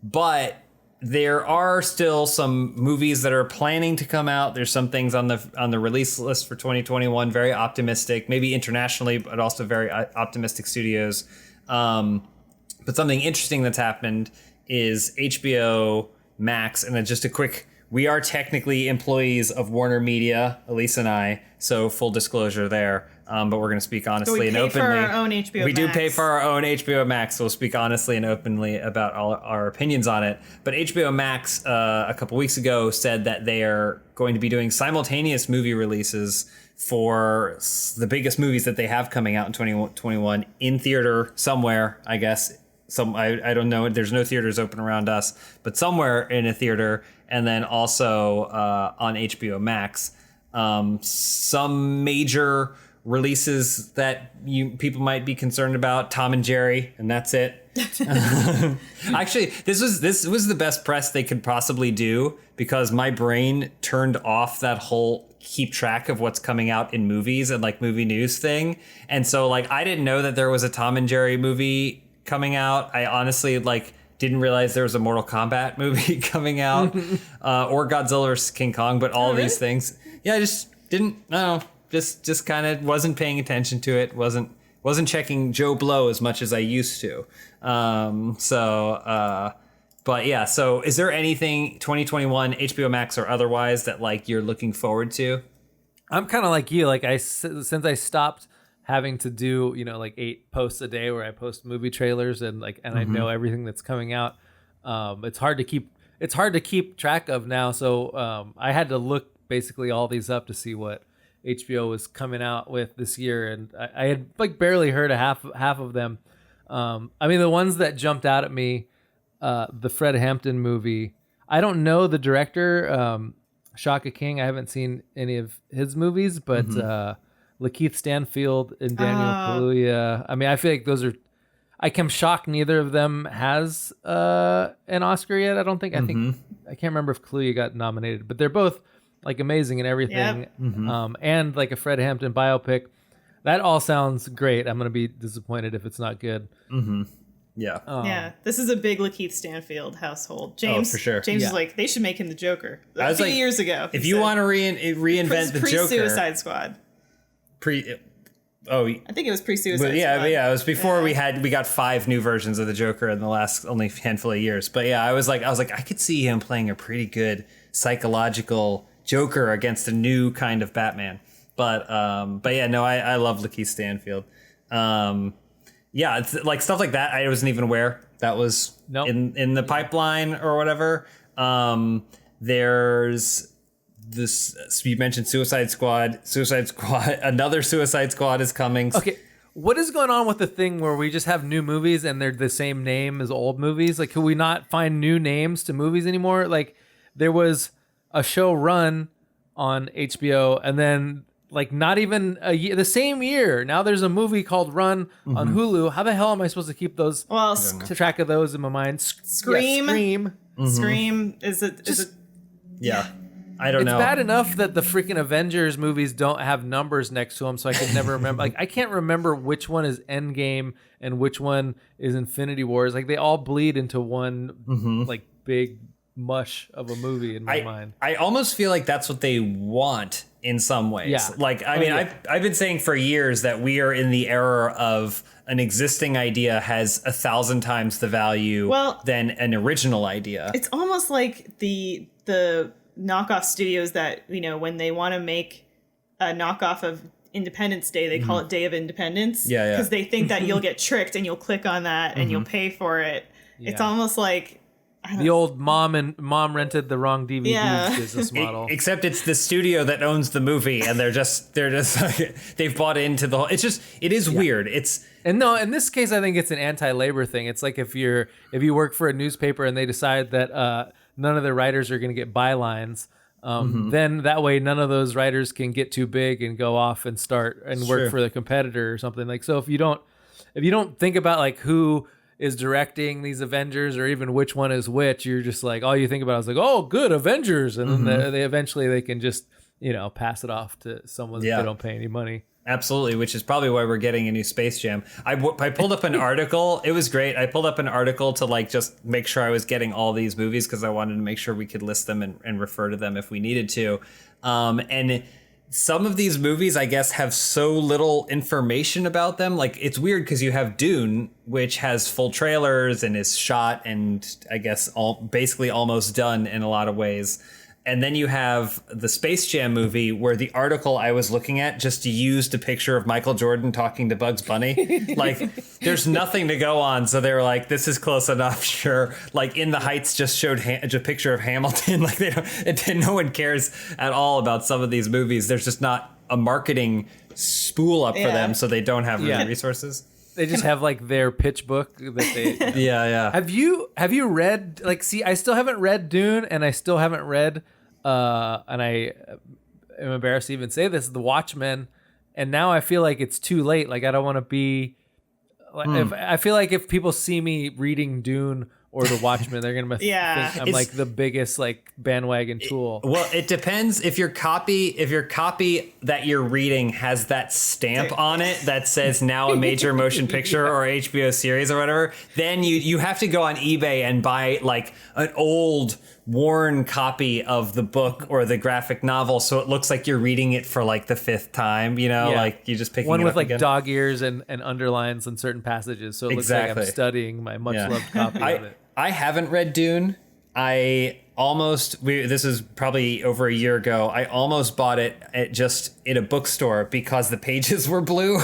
But there are still some movies that are planning to come out. There's some things on the release list for 2021, very optimistic, maybe internationally, but also very optimistic studios. But something interesting that's happened is HBO Max, and then just a quick, we are technically employees of Warner Media, Elise and I, so full disclosure there. But we're going to speak honestly and openly. We pay for our own HBO Max. We do pay for our own HBO Max, so we'll speak honestly and openly about all our opinions on it. But HBO Max, a couple weeks ago, said that they are going to be doing simultaneous movie releases for the biggest movies that they have coming out in 2021 in theater somewhere, I guess. I don't know. There's no theaters open around us, but somewhere in a theater, and then also on HBO Max. Some major releases that people might be concerned about: Tom and Jerry, and that's it. Actually, this was the best press they could possibly do, because my brain turned off that whole keep track of what's coming out in movies and like movie news thing, and so like I didn't know that there was a Tom and Jerry movie coming out. I honestly didn't realize there was a Mortal Kombat movie coming out, or Godzilla vs. King Kong, but all of these things. Yeah, I just didn't. I don't know. Just kind of wasn't paying attention to it. Wasn't checking Joe Blow as much as I used to. But yeah. So is there anything 2021 HBO Max or otherwise that like you're looking forward to? I'm kind of like you. Like since I stopped having to do, 8 posts a day where I post movie trailers and I know everything that's coming out. It's hard to keep track of now. So I had to look basically all these up to see what HBO was coming out with this year, and I had barely heard a half of them. The ones that jumped out at me, the Fred Hampton movie. I don't know the director, Shaka King. I haven't seen any of his movies, but Lakeith Stanfield and Daniel Kaluuya. I mean, I feel like those are. I'm shocked neither of them has an Oscar yet. I don't think. I think I can't remember if Kaluuya got nominated, but they're both like amazing and everything. Yep. And like a Fred Hampton biopic. That all sounds great. I'm gonna be disappointed if it's not good. Yeah. Yeah, this is a big Lakeith Stanfield household. James, for sure. James was like, they should make him the Joker. I was a few like, years ago. If you want to reinvent the Joker, Suicide Squad. I think it was pre-Suicide Squad. Yeah, it was before we got 5 new versions of the Joker in the last only handful of years. But yeah, I was like, I could see him playing a pretty good psychological Joker against a new kind of Batman. But yeah, no, I love Lakeith Stanfield. Yeah, it's like stuff like that. I wasn't even aware that was in the pipeline or whatever. There's this, you mentioned Suicide Squad. Another Suicide Squad is coming. Okay, what is going on with the thing where we just have new movies and they're the same name as old movies? Like, can we not find new names to movies anymore? Like, there was a show Run on HBO, and then like not even a year, the same year, now there's a movie called Run on Hulu. How the hell am I supposed to keep those track of those in my mind? Scream. Scream is it? Yeah. I don't know. It's bad enough that the freaking Avengers movies don't have numbers next to them, so I can never remember. Like, I can't remember which one is Endgame and which one is Infinity Wars. Like, they all bleed into one like big mush of a movie in my mind. I almost feel like that's what they want in some ways. Yeah. Like, I mean, I've been saying for years that we are in the era of an existing idea has 1,000 times the value than an original idea. It's almost like the knockoff studios that, you know, when they want to make a knockoff of Independence Day, they call it Day of Independence. Yeah. Because they think that you'll get tricked and you'll click on that and you'll pay for it. Yeah. It's almost like the old mom rented the wrong DVDs business model. Except it's the studio that owns the movie, and they're just like, they've bought into the whole. It is weird. And no, in this case, I think it's an anti-labor thing. It's like if you work for a newspaper and they decide that none of their writers are going to get bylines, then that way none of those writers can get too big and go off and start and work for the competitor or something. Like, so if you don't think about like who is directing these Avengers or even which one is which, you're just like, all you think about is like, oh, good, Avengers, and then they eventually can just, you know, pass it off to someone that they don't pay any money. Absolutely, which is probably why we're getting a new Space Jam. I pulled up an article. It was great. I pulled up an article to like just make sure I was getting all these movies because I wanted to make sure we could list them and refer to them if we needed to. And some of these movies, I guess, have so little information about them. Like, it's weird because you have Dune, which has full trailers and is shot and I guess basically almost done in a lot of ways. And then you have the Space Jam movie where the article I was looking at just used a picture of Michael Jordan talking to Bugs Bunny. Like, there's nothing to go on. So they were like, this is close enough. Sure. Like, In the Heights just showed a picture of Hamilton. Like, no one cares at all about some of these movies. There's just not a marketing spool up for them. So they don't have really resources. They just have like their pitch book that they. Yeah. Have you read, like, see, I still haven't read Dune, and I still haven't read, and I am embarrassed to even say this, The Watchmen, and now I feel like it's too late. Like, I don't want to be. Like, I feel like if people see me reading Dune or The Watchmen, they're gonna think I'm like the biggest like bandwagon tool. Well, it depends if your copy that you're reading has that stamp on it that says now a major motion picture or HBO series or whatever, then you have to go on eBay and buy like an old worn copy of the book or the graphic novel, so it looks like you're reading it for like the 5th time, you know, like you just picking one it with up like again. Dog ears and underlines on certain passages, so it looks like I'm studying my much loved copy of it. I haven't read Dune. This is probably over a year ago. I almost bought it just in a bookstore because the pages were blue.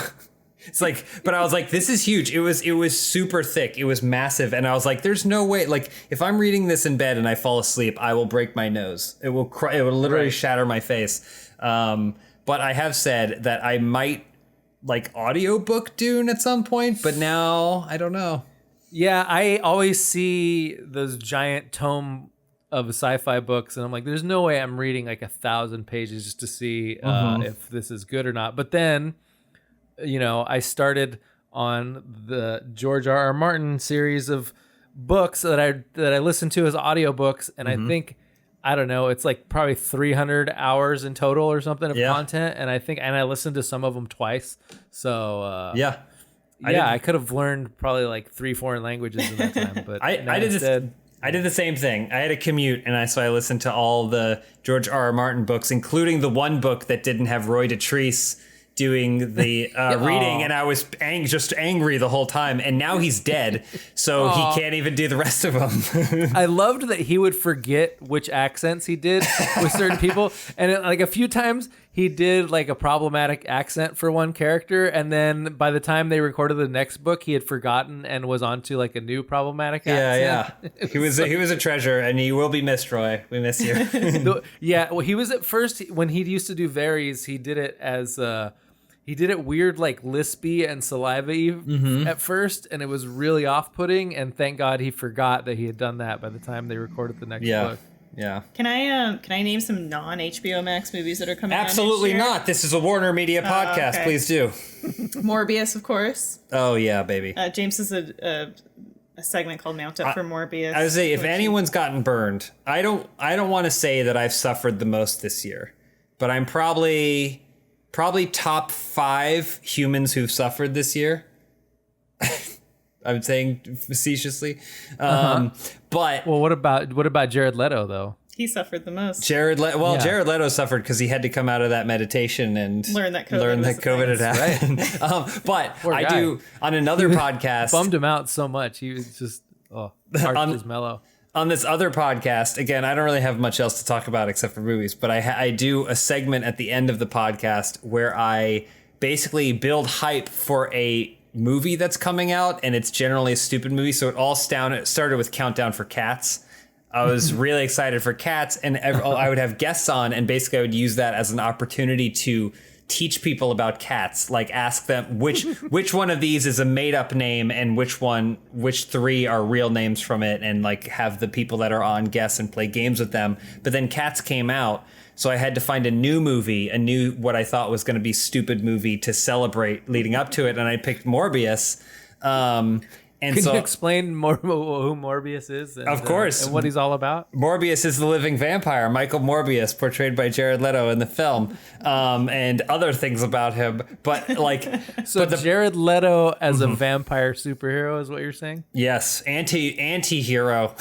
It's like, but I was like, this is huge. It was super thick. It was massive. And I was like, there's no way. Like, if I'm reading this in bed and I fall asleep, I will break my nose. It will literally shatter my face. But I have said that I might like audiobook Dune at some point, but now I don't know. Yeah, I always see those giant tome of sci-fi books, and I'm like, there's no way I'm reading like 1,000 pages just to see if this is good or not. But then, I started on the George R.R. Martin series of books that I listened to as audiobooks, and I think, I don't know, it's like probably 300 hours in total or something of content, and I listened to some of them twice. So I could have learned probably like 3 foreign languages in that time, but I did the same thing. I had a commute, and so I listened to all the George R.R. Martin books, including the one book that didn't have Roy Dotrice doing the reading, and I was just angry the whole time. And now he's dead, so he can't even do the rest of them. I loved that he would forget which accents he did with certain people, and like a few times he did like a problematic accent for one character, and then by the time they recorded the next book, he had forgotten and was on to like a new problematic accent. Yeah. He was a treasure, and he will be missed, Roy. We miss you. Well, he was at first when he used to do Varies, he did it as he did it weird, like lispy and saliva-y at first, and it was really off-putting. And thank God he forgot that he had done that by the time they recorded the next book. Yeah. Can I name some non-HBO Max movies that are coming out Absolutely next year? not. This is a Warner Media podcast. Okay. Please do. Morbius, of course. Oh yeah, baby. James has a segment called Mount Up for Morbius. I would say if anyone's gotten burned, I don't want to say that I've suffered the most this year, but I'm probably top 5 humans who've suffered this year. I'm saying facetiously. But what about Jared Leto though? He suffered the most. Jared Leto suffered because he had to come out of that meditation and learn that COVID had happened. Right. But I do on another podcast. Bummed him out so much. He was just heart was mellow. On this other podcast, again, I don't really have much else to talk about except for movies, but I do a segment at the end of the podcast where I basically build hype for a movie that's coming out, and it's generally a stupid movie. So it started with Countdown for Cats. I was really excited for Cats, and I would have guests on, and basically I would use that as an opportunity to teach people about cats, like ask them which one of these is a made up name and which 3 are real names from it, and like have the people that are on guess and play games with them. But then Cats came out, so I had to find a new movie, what I thought was going to be stupid movie to celebrate leading up to it, and I picked Morbius. And Can you explain more who Morbius is? Of course. And what he's all about? Morbius is the living vampire, Michael Morbius, portrayed by Jared Leto in the film, and other things about him. But like, Jared Leto as a vampire superhero is what you're saying? Yes, anti-hero.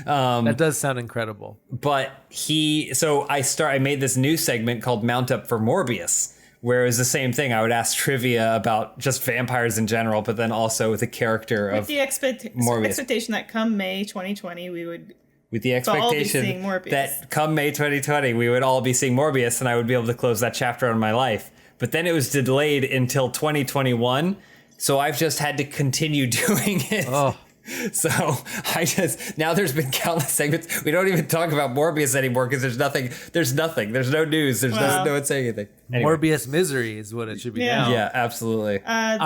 That does sound incredible. But I made this new segment called Mount Up for Morbius, where it was the same thing. I would ask trivia about just vampires in general, but then also with the character of the expectation that come May 2020 we would with the expectation that come May 2020 we would all be seeing Morbius, and I would be able to close that chapter on my life. But then it was delayed until 2021, so I've just had to continue doing it. Oh. So now there's been countless segments. We don't even talk about Morbius anymore because there's nothing. There's no news. There's no one saying anything. Anyway. Morbius misery is what it should be now. Yeah, absolutely. I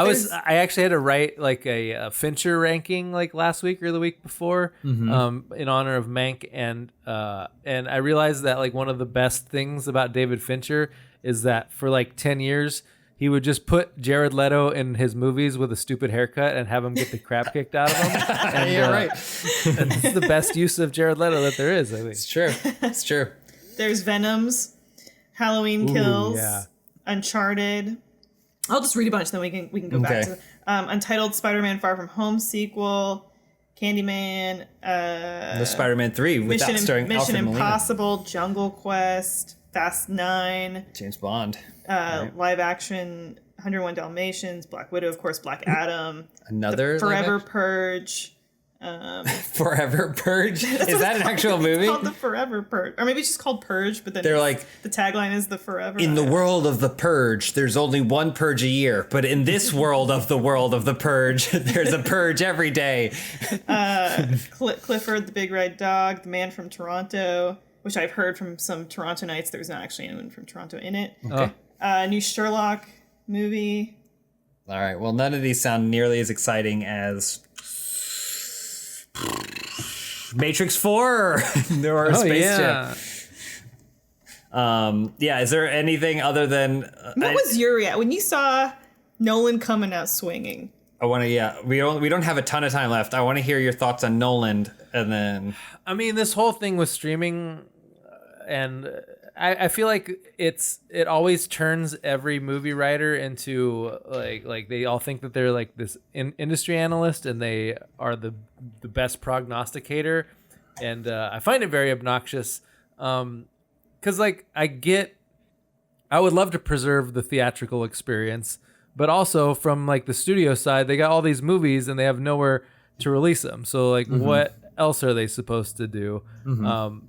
actually had to write like a Fincher ranking like last week or the week before, in honor of Mank, and I realized that like one of the best things about David Fincher is that for like 10 years. He would just put Jared Leto in his movies with a stupid haircut and have him get the crap kicked out of him. And, you're right. And this is the best use of Jared Leto that there is, I think. It's true. There's Venoms, Halloween Kills, Uncharted. I'll just read a bunch, then we can go back to Untitled Spider-Man Far From Home sequel, Candyman, the Spider-Man 3 Mission Alfred Impossible, Molina. Jungle Quest, Fast 9, James Bond. Live action, 101 Dalmatians, Black Widow, of course, Black Adam, another Forever Purge. Forever Purge? Is that an actual movie? It's called the Forever Purge, or maybe it's just called Purge, but then they're like the tagline is the Forever. In the world of the Purge, there's only one purge a year, but in this world of the Purge, there's a purge every day. Clifford the Big Red Dog, The Man from Toronto, which I've heard from some Toronto-nites. There's not actually anyone from Toronto in it. Okay. New Sherlock movie. All right. Well, none of these sound nearly as exciting as Matrix 4 or Space Jam. Yeah, is there anything other than... what was your reaction when you saw Nolan coming out swinging? I want to, we don't have a ton of time left. I want to hear your thoughts on Nolan, and then... I mean, this whole thing with streaming, and I feel like it always turns every movie writer into like they all think that they're like this industry analyst, and they are the best prognosticator, and I find it very obnoxious. Because like I would love to preserve the theatrical experience, but also from like the studio side, they got all these movies and they have nowhere to release them. So like, what else are they supposed to do?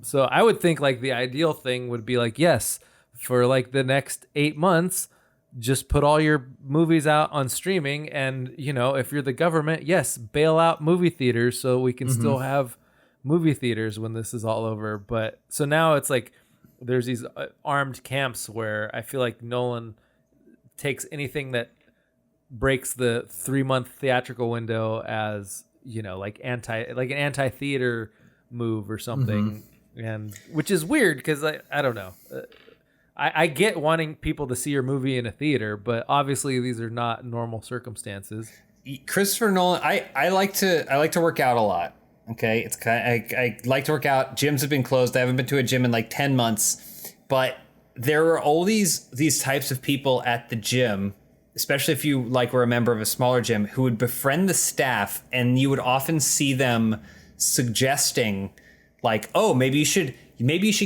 So I would think like the ideal thing would be like, yes, for like the next 8 months, just put all your movies out on streaming, and if you're the government, yes, bail out movie theaters so we can still have movie theaters when this is all over. But so now it's like there's these armed camps where I feel like Nolan takes anything that breaks the 3-month theatrical window as like an anti-theater move or something, and which is weird because I don't know. I get wanting people to see your movie in a theater, but obviously these are not normal circumstances. Christopher Nolan, I like to work out a lot. Okay, it's I like to work out. Gyms have been closed. I haven't been to a gym in like 10 months, but there are all these types of people at the gym, especially if you were a member of a smaller gym, who would befriend the staff, and you would often see them suggesting like, oh, maybe you should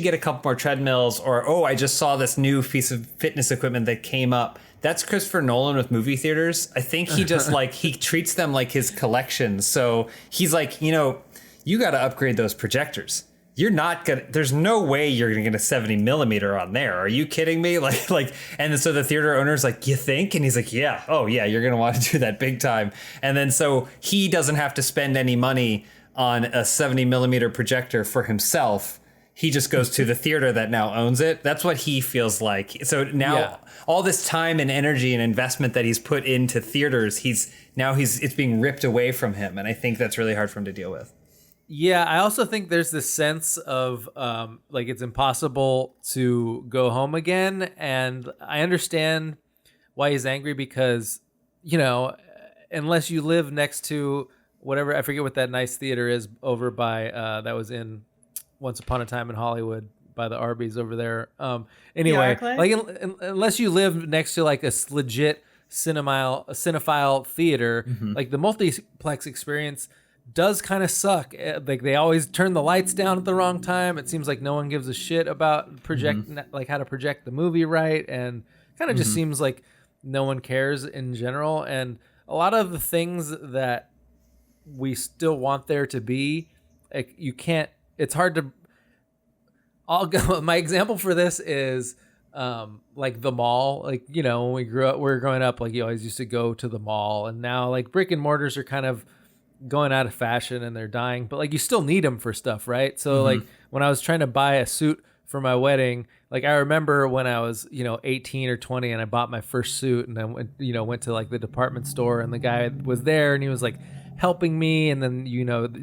get a couple more treadmills, or oh, I just saw this new piece of fitness equipment that came up. That's Christopher Nolan with movie theaters. I think he just he treats them like his collection. So he's like, you got to upgrade those projectors. You're not gonna. There's no way you're gonna get a 70 millimeter on there. Are you kidding me? And so the theater owner's like, you think? And he's like, yeah. Oh yeah, you're gonna want to do that big time. And then so he doesn't have to spend any money on a 70 millimeter projector for himself. He just goes to the theater that now owns it. That's what he feels like. So now all this time and energy and investment that he's put into theaters, it's being ripped away from him. And I think that's really hard for him to deal with. Yeah, I also think there's this sense of it's impossible to go home again. And I understand why he's angry because, unless you live next to whatever, I forget what that nice theater is over by, that was in Once Upon a Time in Hollywood by the Arby's over there. Anyway, unless you live next to like a legit cinephile theater, like the multiplex experience does kind of suck. Like they always turn the lights down at the wrong time. It seems like no one gives a shit about how to project the movie right, and kind of just seems like no one cares in general. And a lot of the things that we still want there to be, like you can't. It's hard to. I'll go. My example for this is like the mall. Like when we were growing up, like you always used to go to the mall, and now like brick and mortars are kind of going out of fashion and they're dying, but like you still need them for stuff, right? So like when I was trying to buy a suit for my wedding, like I remember when I was 18 or 20 and I bought my first suit, and I went to like the department store, and the guy was there and he was like helping me, and then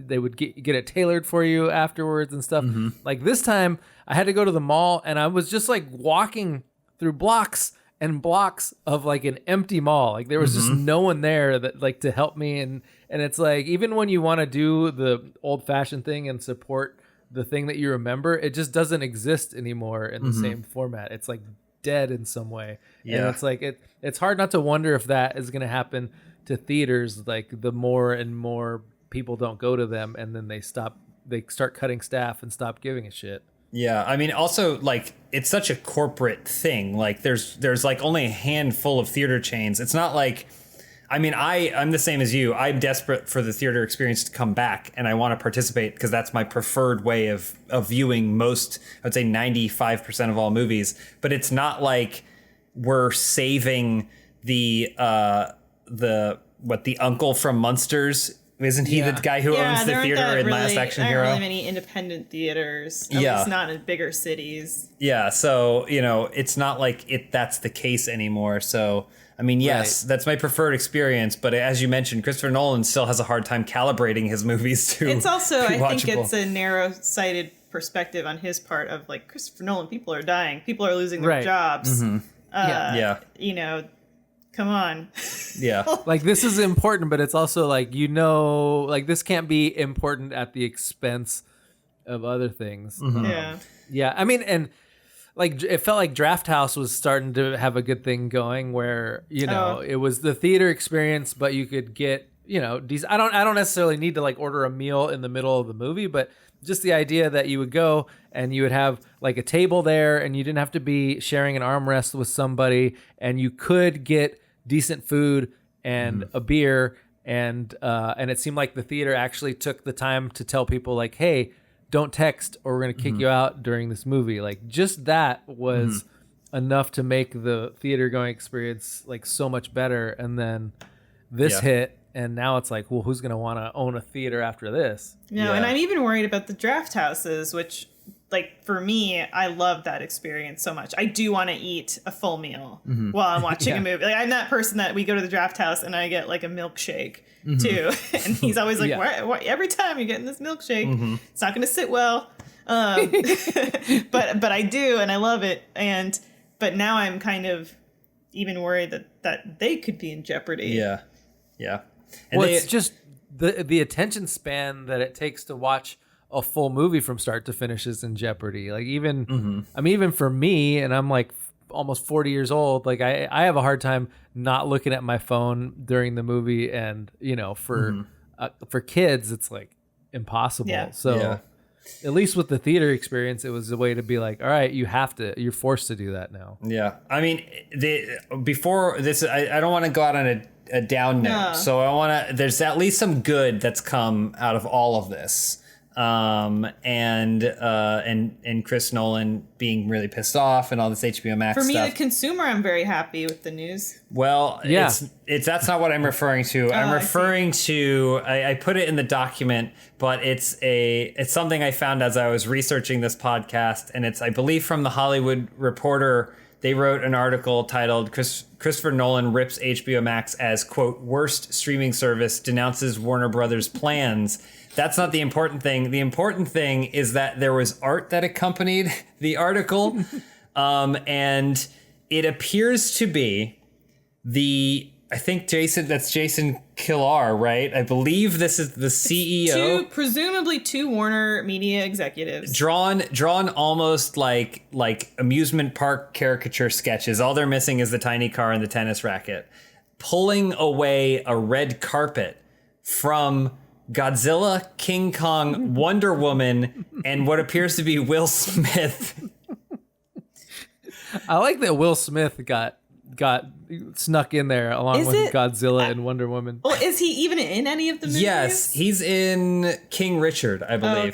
they would get it tailored for you afterwards and stuff. Like this time I had to go to the mall, and I was just like walking through blocks and blocks of like an empty mall. Like there was just no one there that like to help me, and it's like even when you want to do the old fashioned thing and support the thing that you remember, it just doesn't exist anymore in the same format. It's like dead in some way. Yeah. And it's like it's hard not to wonder if that is going to happen to theaters, like the more and more people don't go to them, and then they start cutting staff and stop giving a shit. Yeah, I mean, also like it's such a corporate thing. Like there's like only a handful of theater chains. It's not like, I mean, I'm the same as you. I'm desperate for the theater experience to come back, and I want to participate because that's my preferred way of viewing most, I would say 95% of all movies. But it's not like we're saving the uncle from Munsters. Isn't he the guy who owns the theater in Last Action Hero? There aren't really many independent theaters, at least not in bigger cities. Yeah, so, it's not like that's the case anymore. So, I mean, yes, that's my preferred experience, but as you mentioned, Christopher Nolan still has a hard time calibrating his movies to It's also, be I think watchable. it's a narrow-sighted perspective on his part of like, Christopher Nolan, people are dying, people are losing their jobs. You know, come on. Yeah. Like, this is important, but it's also like, you know, like this can't be important at the expense of other things. Yeah. I mean, and like it felt like Draft House was starting to have a good thing going where, you know, it was the theater experience, but you could get, you know, I don't necessarily need to like order a meal in the middle of the movie, but just the idea that you would go and you would have like a table there and you didn't have to be sharing an armrest with somebody and you could get decent food and a beer and it seemed like the theater actually took the time to tell people like, hey, don't text or we're going to kick you out during this movie. Like just that was enough to make the theater going experience like so much better. And then this hit and now it's like, well, who's going to want to own a theater after this? No, and I'm even worried about the draft houses, which like for me, I love that experience so much. I do want to eat a full meal while I'm watching a movie. Like, I'm that person that we go to the draft house and I get like a milkshake too. And he's always like, why, every time you're getting this milkshake, it's not going to sit well. But I do, and I love it. But now I'm kind of even worried that they could be in jeopardy. Yeah. And well, it's just the attention span that it takes to watch a full movie from start to finish is in jeopardy. Like even, I mean, even for me, and I'm like almost 40 years old, like I have a hard time not looking at my phone during the movie. And, you know, for kids, it's like impossible. Yeah. So at least with the theater experience, it was a way to be like, all right, you're forced to do that now. Yeah. I mean, before this, I don't want to go out on a down note. So there's at least some good that's come out of all of this. And Chris Nolan being really pissed off and all this HBO Max For me, stuff. the consumer, I'm very happy with the news. Well, it's that's not what I'm referring to. I'm referring to I put it in the document, but it's something I found as I was researching this podcast, and it's I believe from the Hollywood Reporter. They wrote an article titled Christopher Nolan rips HBO Max as, quote, worst streaming service, denounces Warner Brothers plans. That's not the important thing. The important thing is that there was art that accompanied the article. And it appears to be I think that's Jason Kilar, right? I believe this is the CEO. Presumably two Warner Media executives. Drawn almost like amusement park caricature sketches. All they're missing is the tiny car and the tennis racket. Pulling away a red carpet from Godzilla, King Kong, Wonder Woman, and what appears to be Will Smith. I like that Will Smith got snuck in there along with Godzilla and Wonder Woman. Well, is he even in any of the movies? Yes, he's in King Richard, I believe.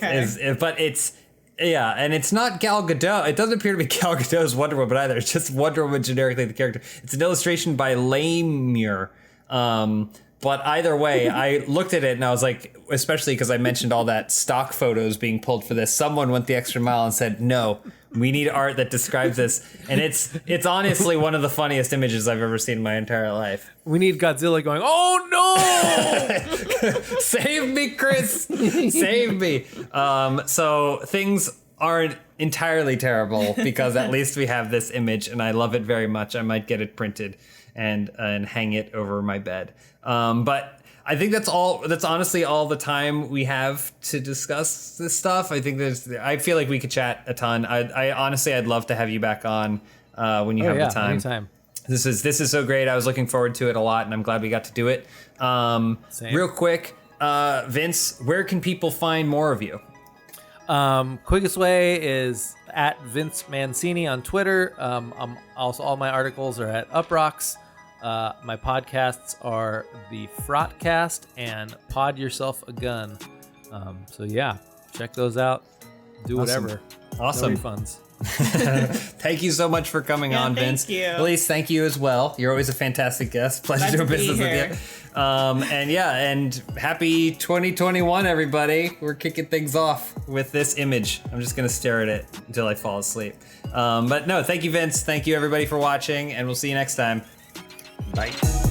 But it's and it's not Gal Gadot. It doesn't appear to be Gal Gadot's Wonder Woman either. It's just Wonder Woman generically, the character. It's an illustration by Lemire. But either way, I looked at it and I was like, especially because I mentioned all that stock photos being pulled for this, someone went the extra mile and said, no, we need art that describes this. And it's honestly one of the funniest images I've ever seen in my entire life. We need Godzilla going, oh no! Save me, Chris! Save me! So things aren't entirely terrible because at least we have this image and I love it very much. I might get it printed and hang it over my bed. But I think that's honestly all the time we have to discuss this stuff. I think I feel like we could chat a ton. I honestly, I'd love to have you back on when you have the time. Anytime. This is so great. I was looking forward to it a lot and I'm glad we got to do it. Same. Real quick, Vince, where can people find more of you? Quickest way is at Vince Mancini on Twitter. Also, all my articles are at Uproxx. My podcasts are the FrotCast and Pod Yourself a Gun. So yeah, check those out. Do whatever. Awesome. No refunds. Thank you so much for coming on, Vince. Thank you. Elise, thank you as well. You're always a fantastic guest. Pleasure doing business with you. And happy 2021, everybody. We're kicking things off with this image. I'm just going to stare at it until I fall asleep. But no, thank you, Vince. Thank you, everybody, for watching, and we'll see you next time. Bye.